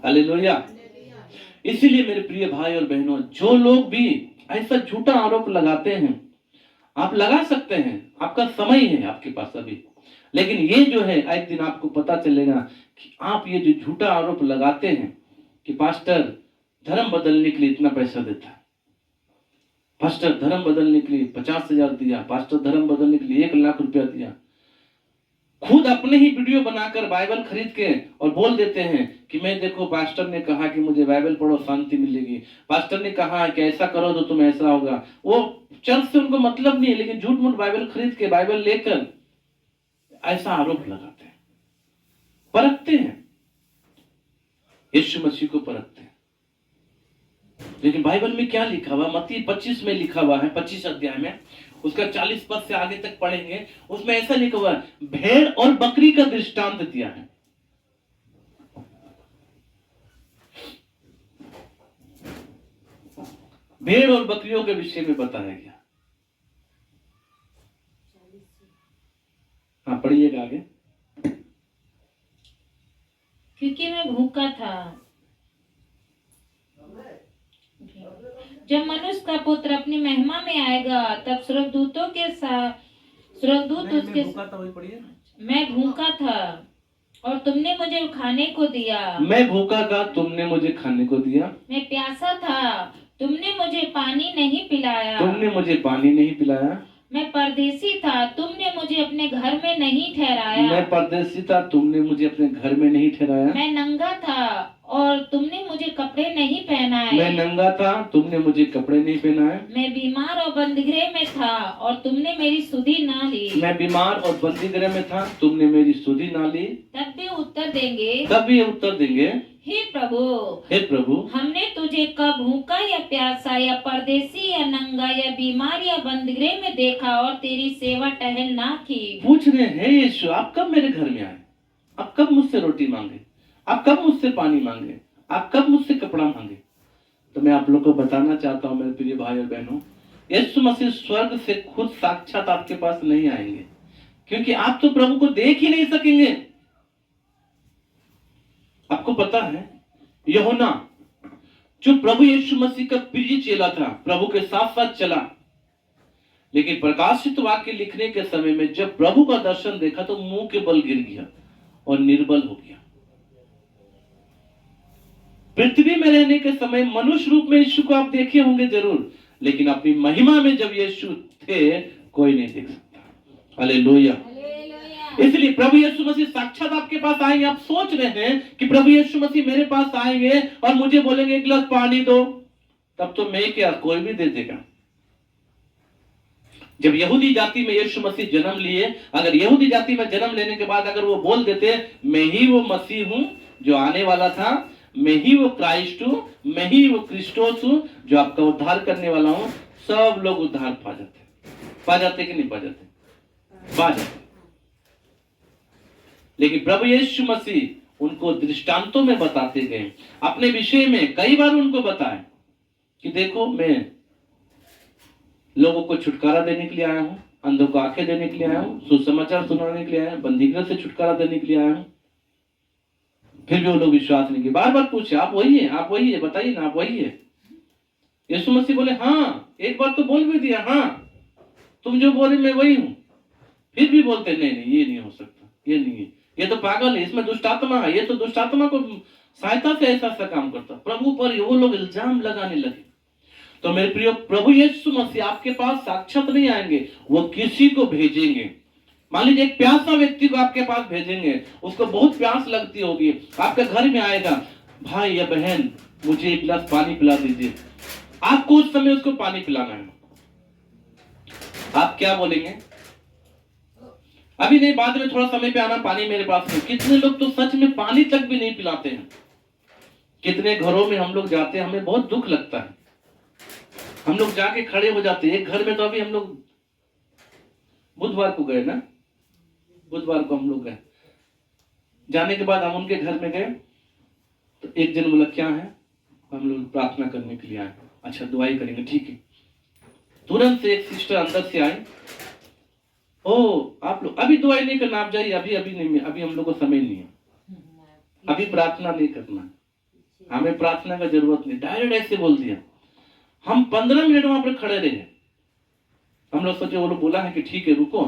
हालेलुया। इसीलिए मेरे प्रिय भाई और बहनों, जो लोग भी ऐसा झूठा आरोप लगाते हैं, आप लगा सकते हैं, आपका समय है आपके पास अभी, लेकिन ये जो है एक दिन आपको पता चलेगा कि आप ये जो झूठा आरोप लगाते हैं कि पास्टर धर्म बदलने के लिए इतना पैसा देता है, पास्टर धर्म बदलने के लिए 50,000 दिया, पास्टर धर्म बदलने के लिए 1,00,000 रुपया दिया, खुद अपने ही वीडियो बनाकर बाइबल खरीद के और बोल देते हैं कि मैं देखो पास्टर ने कहा कि मुझे बाइबल पढ़ो शांति मिलेगी, पास्टर ने कहा कि ऐसा करो तो तुम ऐसा होगा। वो चर्च से उनको मतलब नहीं है, लेकिन झूठ मूठ बाइबल खरीद के, बाइबल लेकर ऐसा आरोप लगाते हैं, परखते हैं, यीशु मसीह को परखते हैं। लेकिन बाइबल में क्या लिखा हुआ? मत्ती 25 में लिखा हुआ है, 25 अध्याय में, उसका 40 पद से आगे तक पढ़ेंगे, उसमें ऐसा लिखा हुआ है, भेड़ और बकरी का दृष्टांत दिया है। भेड़ और बकरियों के विषय में बताया गया। हाँ पढ़िएगा आगे। क्योंकि मैं भूखा था जब मनुष्य का पुत्र अपनी महिमा में आएगा तब स्वर्गदूतों के साथ स्वर्गदूत उसके मैं भूखा था और तुमने मुझे खाने को दिया। मैं भूखा था, तुमने मुझे खाने को दिया। मैं प्यासा था, तुमने मुझे पानी नहीं पिलाया। तुमने मुझे पानी नहीं पिलाया। मैं परदेसी था, तुमने मुझे अपने घर में नहीं ठहराया। मैं परदेसी था, तुमने मुझे अपने घर में नहीं ठहराया। मैं नंगा था और तुमने मुझे कपड़े नहीं पहनाए। मैं नंगा था, तुमने मुझे कपड़े नहीं पहनाए। मैं बीमार और बंदीगृह में था और तुमने मेरी सुधि ना ली। मैं बीमार और बंदीगृह में था, तुमने मेरी सुधि ना ली। तब भी उत्तर देंगे, तब भी उत्तर देंगे, हे प्रभु, हे प्रभु, हमने तुझे कब भूखा या प्यासा या परदेसी या नंगा या बीमार या बंदीगृह में देखा और तेरी सेवा टहल ना की। पूछ रहे हैं, यीशु आप कब मेरे घर में आए? आप कब मुझसे रोटी मांगे? आप कब मुझसे पानी मांगे? आप कब मुझसे कपड़ा मांगे? तो मैं आप लोग को बताना चाहता हूँ मेरे प्रिय भाई और बहनों, यीशु मसीह स्वर्ग से खुद साक्षात आपके पास नहीं आएंगे, क्योंकि आप तो प्रभु को देख ही नहीं सकेंगे। आपको पता है, यूहन्ना जो प्रभु यीशु मसीह का प्रिय चेला था, प्रभु के साथ साथ चला, लेकिन प्रकाशित वाक्य लिखने के समय में जब प्रभु का दर्शन देखा तो मुंह के बल गिर गया और निर्बल हो गया। पृथ्वी में रहने के समय मनुष्य रूप में यीशु को आप देखे होंगे जरूर, लेकिन अपनी महिमा में जब यीशु थे कोई नहीं देख सकता। हालेलुया। इसलिए प्रभु यीशु मसीह साक्षात आपके पास आएंगे। आप सोच रहे हैं कि प्रभु यीशु मसीह मेरे पास आएंगे और मुझे बोलेंगे एक गिलास पानी दो, तब तो मैं क्या, कोई भी दे देगा। जब यहूदी जाति में यीशु मसीह जन्म लिए, अगर यहूदी जाति में जन्म लेने के बाद अगर वो बोल देते मैं ही वो मसीह हूं जो आने वाला था, मैं ही वो क्राइस्ट हूं, मैं ही वो क्रिस्टोस हूं जो आपका उद्धार करने वाला हूं, सब लोग उद्धार पा जाते कि नहीं पा जाते? पा जाते। लेकिन प्रभु यीशु मसीह उनको दृष्टांतों में बताते गए, अपने विषय में कई बार उनको बताए कि देखो मैं लोगों को छुटकारा देने के लिए आया हूं, अंधों को आंखें देने के लिए आया हूं, सुसमाचार सुनाने के लिए आया हूं, बंदीगृह से छुटकारा देने के लिए आया हूं। फिर भी वो लोग विश्वास नहीं किए। बार बार पूछे आप वही है, आप वही है, बताइए ना आप वही है। यीशु मसीह बोले हाँ, एक बार तो बोल भी दिया, हाँ तुम जो बोले मैं वही हूं। फिर भी बोलते नहीं नहीं ये नहीं हो सकता, ये नहीं है, ये तो पागल है, इसमें दुष्ट आत्मा है, ये तो दुष्ट आत्मा को सहायता से ऐसा काम करता। प्रभु पर वो लोग इल्जाम लगाने लगे। तो मेरे प्रिय, प्रभु यीशु मसीह आपके पास साक्षात नहीं आएंगे, वो किसी को भेजेंगे। मान लीजिए एक प्यासा व्यक्ति को आपके पास भेजेंगे, उसको बहुत प्यास लगती होगी, आपके घर में आएगा, भाई या बहन मुझे एक गिलास पानी पिला दीजिए। आपको उस समय उसको पानी पिलाना है, आप क्या बोलेंगे? अभी नहीं, बाद में थोड़ा समय पे आना, पानी मेरे पास नहीं। कितने लोग तो सच में पानी तक भी नहीं पिलाते हैं। कितने घरों में हम लोग जाते हैं, हमें बहुत दुख लगता है, हम लोग जाके खड़े हो जाते हैं। एक घर में तो अभी हम लोग बुधवार को गए ना, बुधवार को हम लोग गए, जाने के बाद हम उनके घर में गए तो एक जन बोला क्या है, हम लोग प्रार्थना करने के लिए आए। अच्छा दुआई करेंगे, ठीक है। तुरंत से एक सिस्टर अंदर से आई, ओ आप लोग अभी दुआई नहीं करना, आप जाइए, अभी अभी नहीं, अभी हम लोग को समय नहीं है, अभी प्रार्थना नहीं करना, हमें प्रार्थना का जरूरत नहीं। डायरेक्ट ऐसे बोल दिया। हम 15 मिनट वहां पर खड़े रहे। हम लोग सोचे वो लोग बोला है कि ठीक है रुको,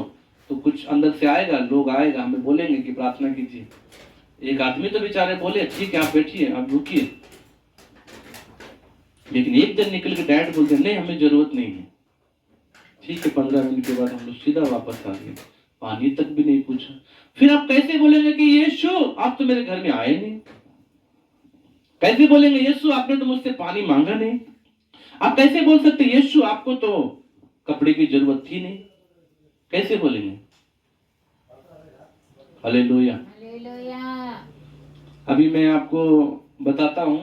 तो कुछ अंदर से आएगा, लोग आएगा, हमें बोलेंगे कि प्रार्थना कीजिए। एक आदमी तो बेचारे बोले ठीक है आप बैठिए, आप रुकिए, लेकिन एक जन निकल के डायरेक्ट बोलते नहीं हमें जरूरत नहीं है। ठीक है, 15 मिनट के बाद हम लोग सीधा वापस आ गए, पानी तक भी नहीं पूछा। फिर आप कैसे बोलेंगे कि यीशु आप तो मेरे घर में आए नहीं? कैसे बोलेंगे यीशु आपने तो मुझसे पानी मांगा नहीं? आप कैसे बोल सकते यीशु आपको तो कपड़े की जरूरत थी नहीं? कैसे बोलेंगे? हालेलुया। अभी मैं आपको बताता हूं,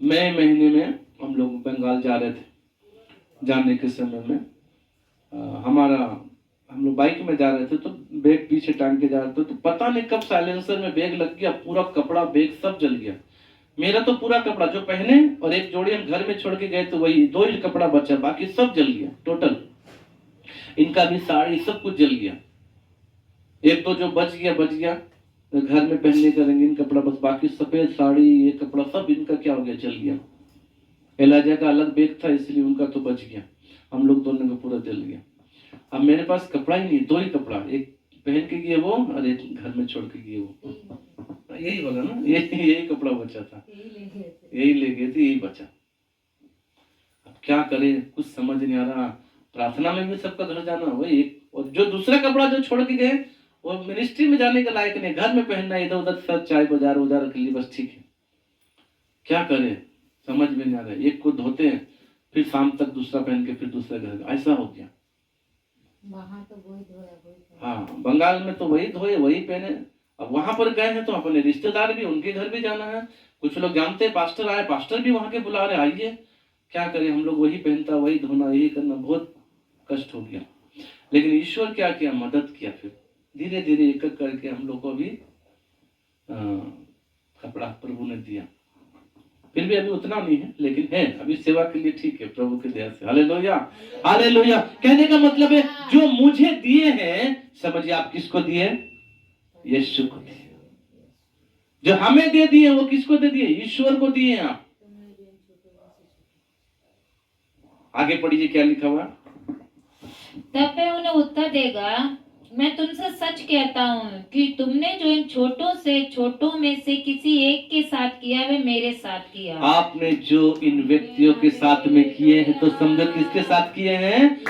मई महीने में हम लोग बंगाल जा रहे थे। जाने के समय में हम लोग बाइक में जा रहे थे, तो बैग पीछे टांग के जा रहे थे, तो पता नहीं कब साइलेंसर में बैग लग गया, पूरा कपड़ा बैग सब जल गया। मेरा तो पूरा कपड़ा जो पहने और एक जोड़ी हम घर में छोड़ के गए तो वही 2 ही कपड़ा बचा, बाकी सब जल गया टोटल। इनका भी साड़ी सब कुछ जल गया। एक तो जो बच गया घर में पहनने का रंगीन कपड़ा, बस बाकी सफेद साड़ी ये कपड़ा सब इनका क्या हो गया, जल गया। एलाजा का अलग बैग था इसलिए उनका तो बच गया, हम लोग दोनों का पूरा जल गया। अब मेरे पास कपड़ा ही नहीं, दो ही कपड़ा, एक पहन के गए वो और एक घर में छोड़ के गए वो। यही बोला ना, यही कपड़ा बचा था, यही ले गए थे, यही बचा। अब क्या करें, कुछ समझ नहीं आ रहा। प्रार्थना में भी सबका घर जाना वही एक, और जो दूसरा कपड़ा जो छोड़ के गए वो मिनिस्ट्री में जाने के लायक नहीं, घर में पहनना, इधर उधर सब चाय बाजार उजार के लिए बस ठीक है। क्या करें समझ में नहीं आ रहा। एक को धोते हैं फिर शाम तक दूसरा पहन के फिर दूसरा घर, ऐसा हो गया। वहाँ तो वही धोया। हाँ, बंगाल में तो वही धोए वही पहने। अब वहां पर गए हैं तो अपने रिश्तेदार भी, उनके घर भी जाना है। कुछ लोग जानते हैं पास्टर आए, पास्टर भी वहां के बुला रहे आइए। क्या करें, हम लोग वही पहनता वही धोना यही करना, बहुत कष्ट हो गया। लेकिन ईश्वर क्या किया, मदद किया। फिर धीरे धीरे एक एक करके हम लोग को भी कपड़ा प्रभु ने दिया। फिर भी अभी उतना नहीं है लेकिन है, अभी सेवा के लिए ठीक है प्रभु की दया से। Hallelujah hallelujah. कहने का मतलब है जो मुझे दिए हैं, समझिए आप किसको दिए, यीशु को दिए। जो हमें दे दिए वो किसको दे दिए, ईश्वर को दिए। आप आगे पढ़िए क्या लिखा हुआ। तब वह उन्हें उत्तर देगा, मैं तुमसे सच कहता हूँ कि तुमने जो इन छोटों में से किसी एक के साथ किया वे मेरे साथ किया। आपने जो इन व्यक्तियों के साथ में किए हैं तो समझो किसके साथ किए हैं,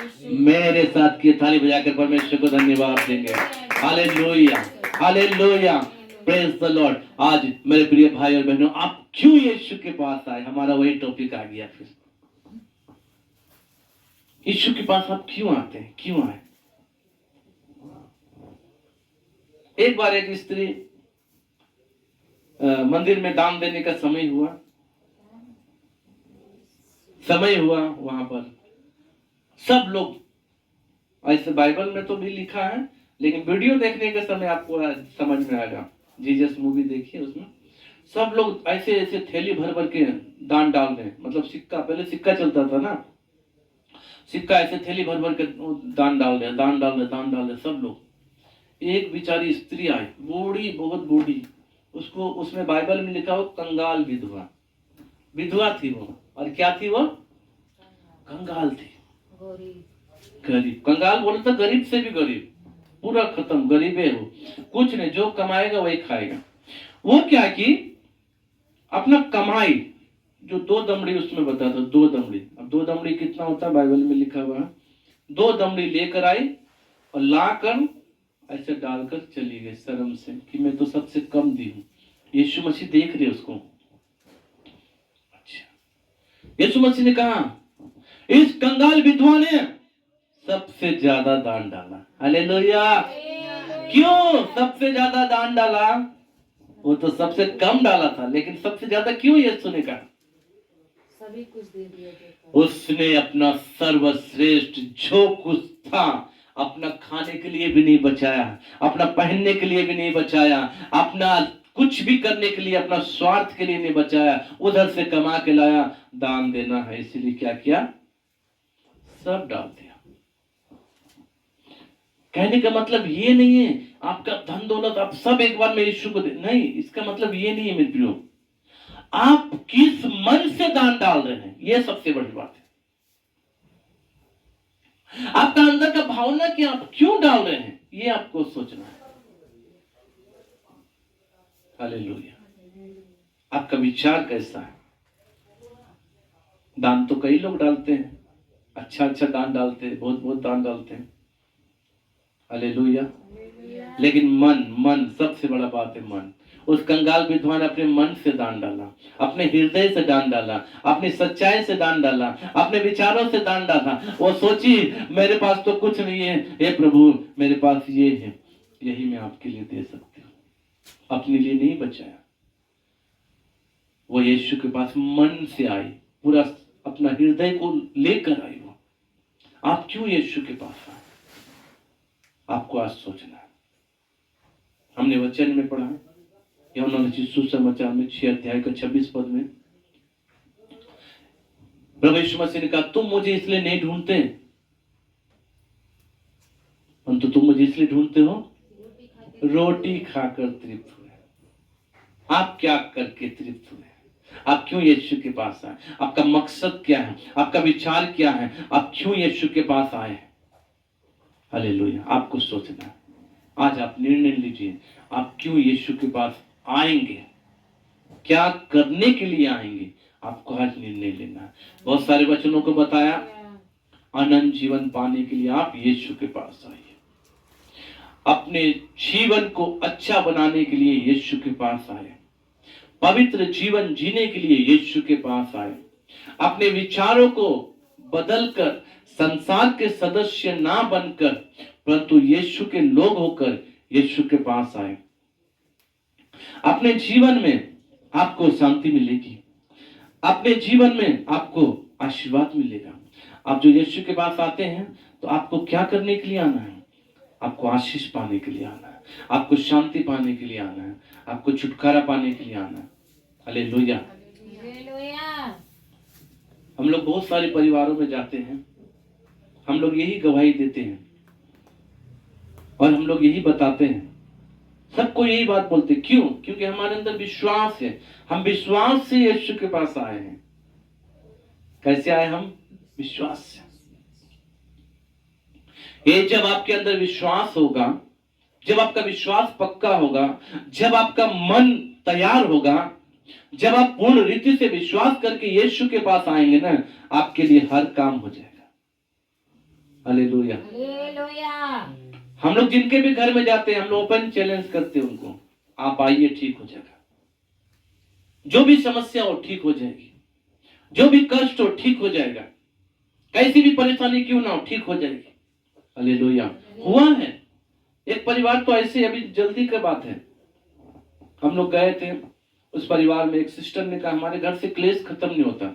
मेरे साथ किए। थाली बजाकर परमेश्वर को धन्यवाद देंगे। Hallelujah hallelujah, praise the Lord. आज मेरे प्रिय भाई और बहनों, आप क्यों यीशु के पास आए, हमारा वही टॉपिक आ गया। फिर यीशु के पास आप क्यों आते हैं, क्यों आए। एक बार एक स्त्री मंदिर में दान देने का समय हुआ, वहां पर सब लोग, ऐसे बाइबल में तो भी लिखा है लेकिन वीडियो देखने के समय आपको समझ में आएगा। जीसस मूवी देखिए, उसमें सब लोग ऐसे ऐसे थैली भर भर के दान डाल रहे हैं। मतलब सिक्का, पहले सिक्का चलता था ना, सिक्का ऐसे थैली भर भर के दान डाल रहे सब लोग। एक बेचारी स्त्री आई, बूढ़ी, बहुत बूढ़ी, उसको उसमें बाइबल में लिखा हो कंगाल विधवा थी वो। और क्या थी वो, कंगाल थी, गरीब। कंगाल बोले तो गरीब से भी गरीब, पूरा खत्म, गरीबे हो, कुछ नहीं, जो कमाएगा वही खाएगा। वो क्या कि अपना कमाई, जो 2 दमड़ी उसमें बता दो, 2 दमड़ी। अब 2 दमड़ी कितना होता है बाइबल में लिखा हुआ है। 2 दमड़ी लेकर आई और लाकर ऐसे डालकर चली गई शर्म से कि मैं तो सबसे कम दी हूं। यीशु मसीह देख रहे उसको। अच्छा, यीशु मसीह ने कहा इस कंगाल विधवा ने सबसे ज्यादा दान डाला। हालेलुया। क्यों सबसे ज्यादा दान डाला, वो तो सबसे कम डाला था, लेकिन सबसे ज्यादा क्यों यीशु ने कहा, सभी कुछ दे दिया। उसने अपना सर्वश्रेष्ठ जो कुछ था, अपना खाने के लिए भी नहीं बचाया, अपना पहनने के लिए भी नहीं बचाया, अपना कुछ भी करने के लिए, अपना स्वार्थ के लिए नहीं बचाया, उधर से कमा के लाया। दान देना है इसलिए क्या किया, सब डाल दिया। कहने का मतलब ये नहीं है आपका धन दौलत आप सब एक बार में यीशु को दे, नहीं, इसका मतलब ये नहीं है मेरे प्रियो। आप किस मन से दान डाल रहे हैं, यह सबसे बड़ी बात है। आपका अंदर का भावना कि आप क्यों डाल रहे हैं, ये आपको सोचना है। हालेलुया। आपका विचार कैसा है। दान तो कई लोग डालते हैं, अच्छा अच्छा दान डालते हैं, बहुत बहुत दान डालते हैं। हालेलुया। लेकिन मन सबसे बड़ा बात है। मन, उस कंगाल विधवा ने अपने मन से दान डाला, अपने हृदय से दान डाला, अपनी सच्चाई से दान डाला, अपने विचारों से दान डाला। वो सोची मेरे पास तो कुछ नहीं है, हे प्रभु मेरे पास ये है, यही मैं आपके लिए दे सकती हूँ। अपने लिए नहीं बचाया, वो यीशु के पास मन से आई, पूरा अपना हृदय को लेकर आई। वो आप क्यों यीशु के पास आए, आपको आज सोचना है। हमने वचन में पढ़ा है यूहन्ना रचित सुसमाचार में 6 अध्याय का 26 पद में प्रभु यीशु मसीह ने कहा तुम मुझे इसलिए नहीं ढूंढते, परंतु तुम मुझे इसलिए ढूंढते हो रोटी खाकर तृप्त हुए। आप क्या करके तृप्त हुए, आप क्यों यीशु के पास आए, आपका मकसद क्या है, आपका विचार क्या है, आप क्यों यीशु के पास आए हैं। हालेलुया। आपको सोचना है, आज आप निर्णय लीजिए, आप क्यों यीशु के पास आएंगे, क्या करने के लिए आएंगे, आपको आज निर्णय लेना है। बहुत सारे वचनों को बताया, अनंत जीवन पाने के लिए आप यीशु के पास आइए, अपने जीवन को अच्छा बनाने के लिए यीशु के पास आए, पवित्र जीवन जीने के लिए यीशु के पास आए, अपने विचारों को बदलकर संसार के सदस्य ना बनकर परंतु यीशु के लोग होकर यीशु के पास आए। अपने जीवन में आपको शांति मिलेगी, अपने जीवन में आपको आशीर्वाद मिलेगा। आप जो यीशु के पास आते हैं तो आपको क्या करने के लिए आना है, आपको आशीष पाने के लिए आना है, आपको शांति पाने के लिए आना है, आपको छुटकारा पाने के लिए आना है। हालेलुया। हम लोग बहुत सारे परिवारों में जाते हैं, हम लोग यही गवाही देते हैं और हम लोग यही बताते हैं, सबको यही बात बोलते। क्यों? क्योंकि हमारे अंदर विश्वास है, हम विश्वास से यीशु के पास आए हैं। कैसे आए हम? विश्वास से। ये जब आपके अंदर विश्वास होगा, जब आपका विश्वास पक्का होगा, जब आपका मन तैयार होगा, जब आप पूर्ण रीति से विश्वास करके यीशु के पास आएंगे ना, आपके लिए हर काम हो जाएगा। हालेलुया। हम लोग जिनके भी घर में जाते हैं, हम लोग ओपन चैलेंज करते हैं उनको, आप आइए, ठीक हो जाएगा। जो भी समस्या हो ठीक हो जाएगी, जो भी कष्ट हो ठीक हो जाएगा, कैसी भी परेशानी क्यों ना हो ठीक हो जाएगी। हालेलुया। हुआ है एक परिवार, तो ऐसे अभी जल्दी की बात है, हम लोग गए थे उस परिवार में, एक सिस्टर ने कहा हमारे घर से क्लेश खत्म नहीं होता,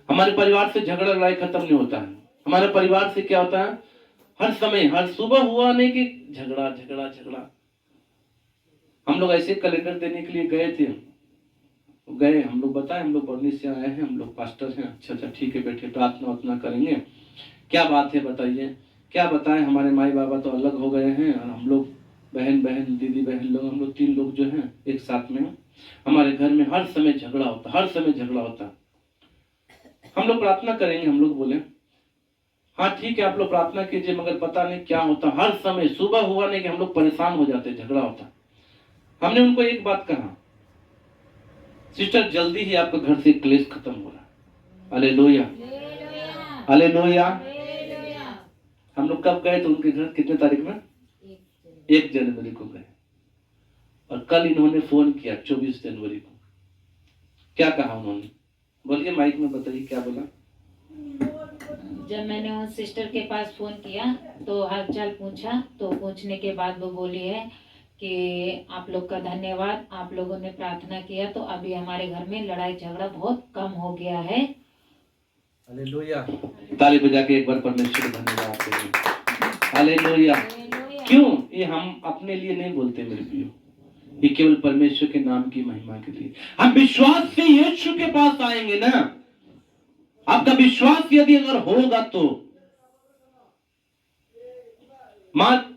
हमारे परिवार से झगड़ा लड़ाई खत्म नहीं होता है, हमारे परिवार से क्या होता है, हर समय हर सुबह हुआ नहीं कि झगड़ा झगड़ा झगड़ा। हम लोग ऐसे कैलेंडर देने के लिए गए थे, गए, हम लोग बताए हम लोग बर्नी से आए हैं, हम लोग पास्टर हैं। अच्छा ठीक है, बैठे प्रार्थना उतना करेंगे, क्या बात है बताइए। क्या बताएं, हमारे माई बाबा तो अलग हो गए हैं और हम लोग बहन दीदी बहन लोग, हम लोग 3 लोग जो हैं एक साथ में, हमारे घर में हर समय झगड़ा होता, हर समय झगड़ा होता। हम लोग प्रार्थना करेंगे, हम लोग बोले हाँ ठीक है आप लोग प्रार्थना कीजिए, मगर पता नहीं क्या होता, हर समय सुबह हुआ नहीं कि हम लोग परेशान हो जाते, झगड़ा होता। हमने उनको एक बात कहा, सिस्टर जल्दी ही आपका घर से क्लेश खत्म हो रहा। Hallelujah, hallelujah. हम लोग कब गए थे उनके घर, कितने तारीख में? 1 जनवरी को गए, और कल इन्होंने फोन किया 24 जनवरी को। क्या कहा उन्होंने, बोलिए माइक में बताइए क्या बोला। जब मैंने उस सिस्टर के पास फोन किया तो हालचाल पूछा, तो पूछने के बाद वो बोली है कि आप लोग का धन्यवाद, आप लोगों ने प्रार्थना किया तो अभी हमारे घर में लड़ाई झगड़ा बहुत कम हो गया है। हालेलुया। ताली बजा के एक बार परमेश्वर को धन्यवाद दें। हालेलुया। क्यों? ये हम अपने लिए नहीं बोलते मेरे प्रियो, ये केवल परमेश्वर के नाम की महिमा के लिए। हम विश्वास से यीशु के पास आएंगे ना, आपका विश्वास यदि अगर होगा तो मार्क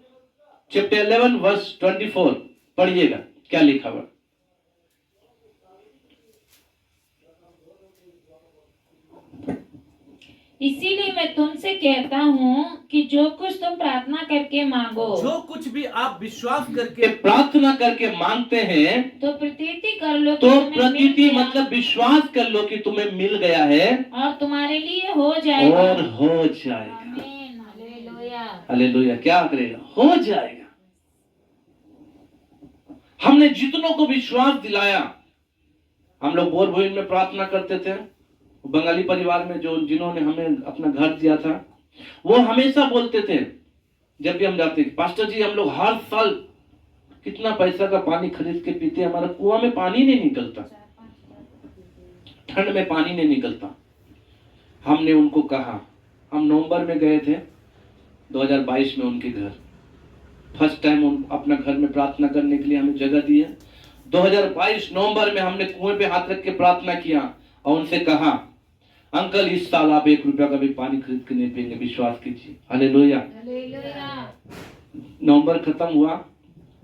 चैप्टर 11 वर्स 24 पढ़िएगा, क्या लिखा हुआ। इसीलिए मैं तुमसे कहता हूँ कि जो कुछ तुम प्रार्थना करके मांगो, जो कुछ भी आप विश्वास करके प्रार्थना करके मांगते हैं तो प्रतीति कर लो, तो प्रतीति मतलब विश्वास कर लो कि तुम्हें मिल गया है और तुम्हारे लिए हो जाएगा, और हो जाएगा। आमीन। Hallelujah, hallelujah. क्या करेगा? हो जाएगा। हमने जितनों को विश्वास दिलाया, हम लोग बोरभूइन में प्रार्थना करते थे, बंगाली परिवार में जो जिन्होंने हमें अपना घर दिया था, वो हमेशा बोलते थे जब भी हम जाते, पास्टर जी हम लोग हर साल कितना पैसा का पानी खरीद के पीते, हमारा कुआं में पानी नहीं निकलता, ठंड में पानी नहीं निकलता। हमने उनको कहा, हम नवंबर में गए थे 2022 में उनके घर, फर्स्ट टाइम अपना घर में प्रार्थना करने के लिए हमें जगह दी है। 2022 नवंबर में हमने कुएं पे हाथ रख के प्रार्थना किया और उनसे कहा अंकल इस साल आप 1 रुपया का भी पानी खरीद के नहीं पिएंगे, विश्वास कीजिए। हालेलुया। नवंबर खत्म हुआ,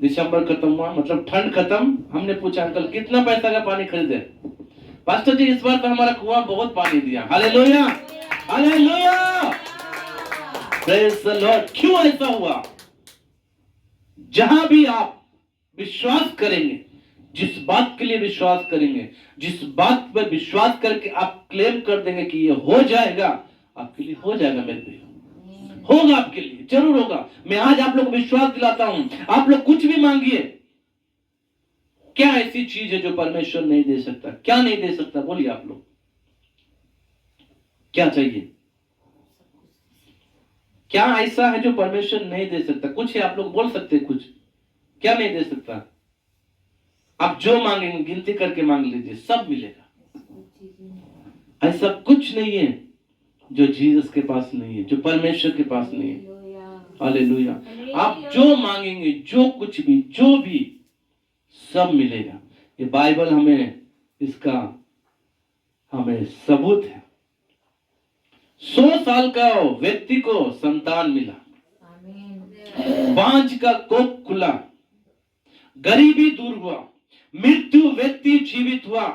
दिसंबर खत्म हुआ, मतलब ठंड खत्म, हमने पूछा अंकल कितना पैसा का पानी खरीदे? पास्टर जी इस बार तो हमारा कुआं बहुत पानी दिया। Hallelujah, hallelujah, praise the Lord. क्यों ऐसा हुआ? जहां भी आप विश्वास करेंगे, जिस बात के लिए विश्वास करेंगे, जिस बात पर विश्वास करके आप क्लेम कर देंगे कि ये हो जाएगा, आपके लिए हो जाएगा मेरे भाई, होगा, आपके लिए जरूर होगा। मैं आज आप लोग को विश्वास दिलाता हूं, आप लोग कुछ भी मांगिए। क्या ऐसी चीज है जो परमेश्वर नहीं दे सकता? क्या नहीं दे सकता? बोलिए आप लोग, क्या चाहिए? क्या ऐसा है जो परमेश्वर नहीं दे सकता? कुछ है, आप लोग बोल सकते हैं कुछ। क्या नहीं दे सकता? आप जो मांगेंगे गिनती करके मांग लीजिए, सब मिलेगा। ऐसा कुछ नहीं है जो जीसस के पास नहीं है, जो परमेश्वर के पास नहीं है। हालेलुया। आप जो मांगेंगे, जो कुछ भी, जो भी, सब मिलेगा। ये बाइबल हमें इसका हमें सबूत है। 100 साल का व्यक्ति को संतान मिला, बांझ का कोख खुला, गरीबी दूर हुआ, मृत्यु व्यक्ति जीवित हुआ,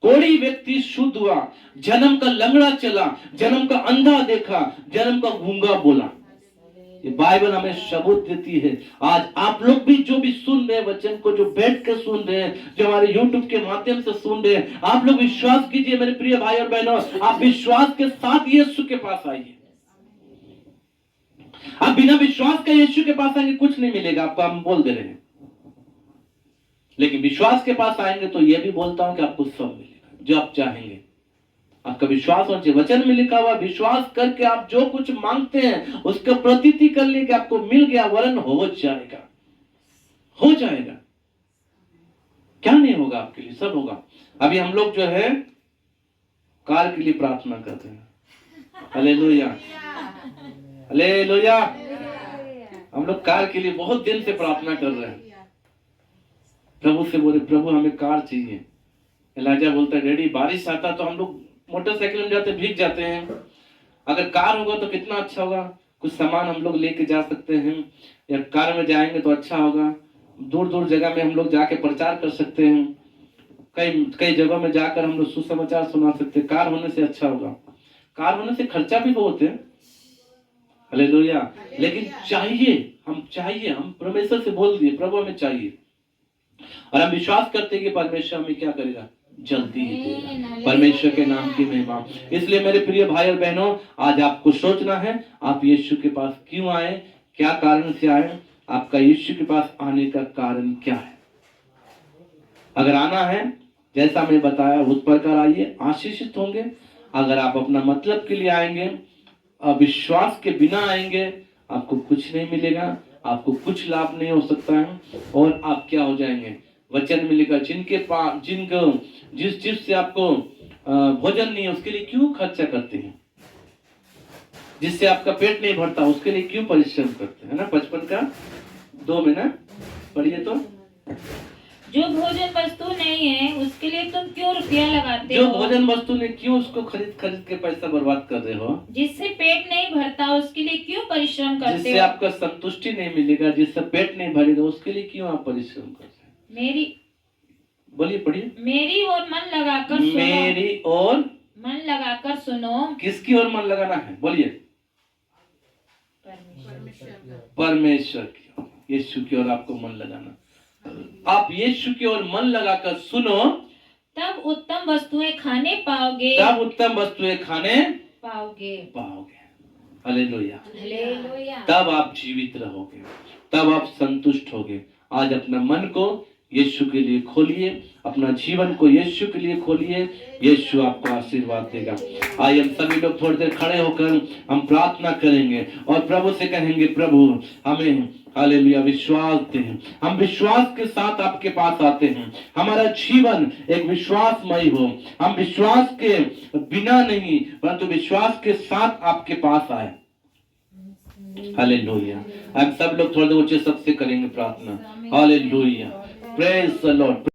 कोढ़ी व्यक्ति शुद्ध हुआ, जन्म का लंगड़ा चला, जन्म का अंधा देखा, जन्म का गूंगा बोला। ये बाइबल हमें सबूत देती है। आज आप लोग भी जो भी सुन रहे हैं वचन को, जो बैठ कर सुन रहे हैं, जो हमारे YouTube के माध्यम से सुन रहे हैं, आप लोग विश्वास कीजिए मेरे प्रिय भाई और बहनों, आप विश्वास के साथ यीशु के पास आइए। आप बिना विश्वास के यीशु के पास आएंगे कुछ नहीं मिलेगा आपको, हम बोल दे रहे हैं। लेकिन विश्वास के पास आएंगे तो यह भी बोलता हूं कि आपको सब मिलेगा जो आप चाहेंगे। आपका विश्वास होना चाहिए। वचन में लिखा हुआ विश्वास करके आप जो कुछ मांगते हैं उसका प्रतीति कर ले कि आपको मिल गया, वरन हो जाएगा, हो जाएगा। क्या नहीं होगा आपके लिए? सब होगा। अभी हम लोग जो है कार के लिए प्रार्थना करते हैं। Hallelujah, hallelujah. हम लोग कार के लिए बहुत दिन से प्रार्थना कर रहे हैं। प्रभु से बोले प्रभु हमें कार चाहिए। एलाजा बोलता है डैडी बारिश आता तो हम लोग मोटरसाइकिल में जाते भीग जाते हैं, अगर कार होगा तो कितना अच्छा होगा, कुछ सामान हम लोग लेके जा सकते हैं, या कार में जाएंगे तो अच्छा होगा। दूर दूर जगह में हम लोग जाके प्रचार कर सकते हैं, कई कई जगहों में जाकर हम लोग सुसमाचार सुना सकते हैं। कार होने से अच्छा होगा। कार होने से खर्चा भी बहुत है, हालेलुया, लेकिन चाहिए, हम परमेश्वर से बोल दिए प्रभु हमें चाहिए, और हम विश्वास करते हैं कि परमेश्वर हमें क्या करेगा, जल्दी ही देगा। परमेश्वर के नाम की महिमा। इसलिए मेरे प्रिय भाई और बहनों, आज आपको सोचना है आप यीशु के पास क्यों आए, क्या कारण से आए, आपका यीशु के पास आने का कारण क्या है। अगर आना है जैसा मैं बताया उस प्रकार आइए, आशीषित होंगे। अगर आप अपना मतलब के लिए आएंगे, विश्वास के बिना आएंगे, आपको कुछ नहीं मिलेगा, आपको कुछ लाभ नहीं हो सकता है, और आप क्या हो जाएंगे। वचन में लिखा जिनको जिस चीज से आपको भोजन नहीं है उसके लिए क्यों खर्चा करते हैं, जिससे आपका पेट नहीं भरता उसके लिए क्यों परिश्रम करते हैं ना। 55 का 2 में ना पढ़िए तो, जो भोजन वस्तु नहीं है उसके लिए तुम क्यों रुपया लगाते जो हो? भोजन वस्तु ने क्यों उसको खरीद खरीद के पैसा बर्बाद कर रहे हो? जिससे पेट नहीं भरता उसके लिए क्यों परिश्रम करते हो? जिससे आपका संतुष्टि नहीं मिलेगा, जिससे पेट नहीं भरेगा उसके लिए क्यों आप परिश्रम करते हैं? मेरी, बोलिए पढ़िए। मेरी ओर मन लगाकर सुनो, मेरी ओर मन लगाकर सुनो। किसकी ओर मन लगाना है? बोलिए परमेश्वर की ओर, यीशु की ओर आपको मन लगाना। आप यीशु की ओर मन लगाकर सुनो, तब उत्तम वस्तुएं खाने पाओगे, तब उत्तम वस्तुएं खाने पाओगे। Hallelujah, hallelujah. तब आप जीवित रहोगे, तब आप संतुष्ट होगे। आज अपना मन को यीशु के लिए खोलिए, अपना जीवन को यीशु के लिए खोलिए, यीशु आपको आशीर्वाद देगा। आइए हम सभी लोग थोड़ी देर खड़े होकर हम प्रार्थना करेंगे और प्रभु से कहेंगे प्रभु हमें हालेलुया विश्वास दें। हम विश्वास के साथ आपके पास आते हैं, हमारा जीवन एक विश्वासमय हो, हम विश्वास के बिना नहीं परंतु विश्वास के साथ आपके पास आए। हालेलुया। हम सब लोग थोड़ी देर ऊंचे सबसे करेंगे प्रार्थना। Hallelujah, praise the Lord.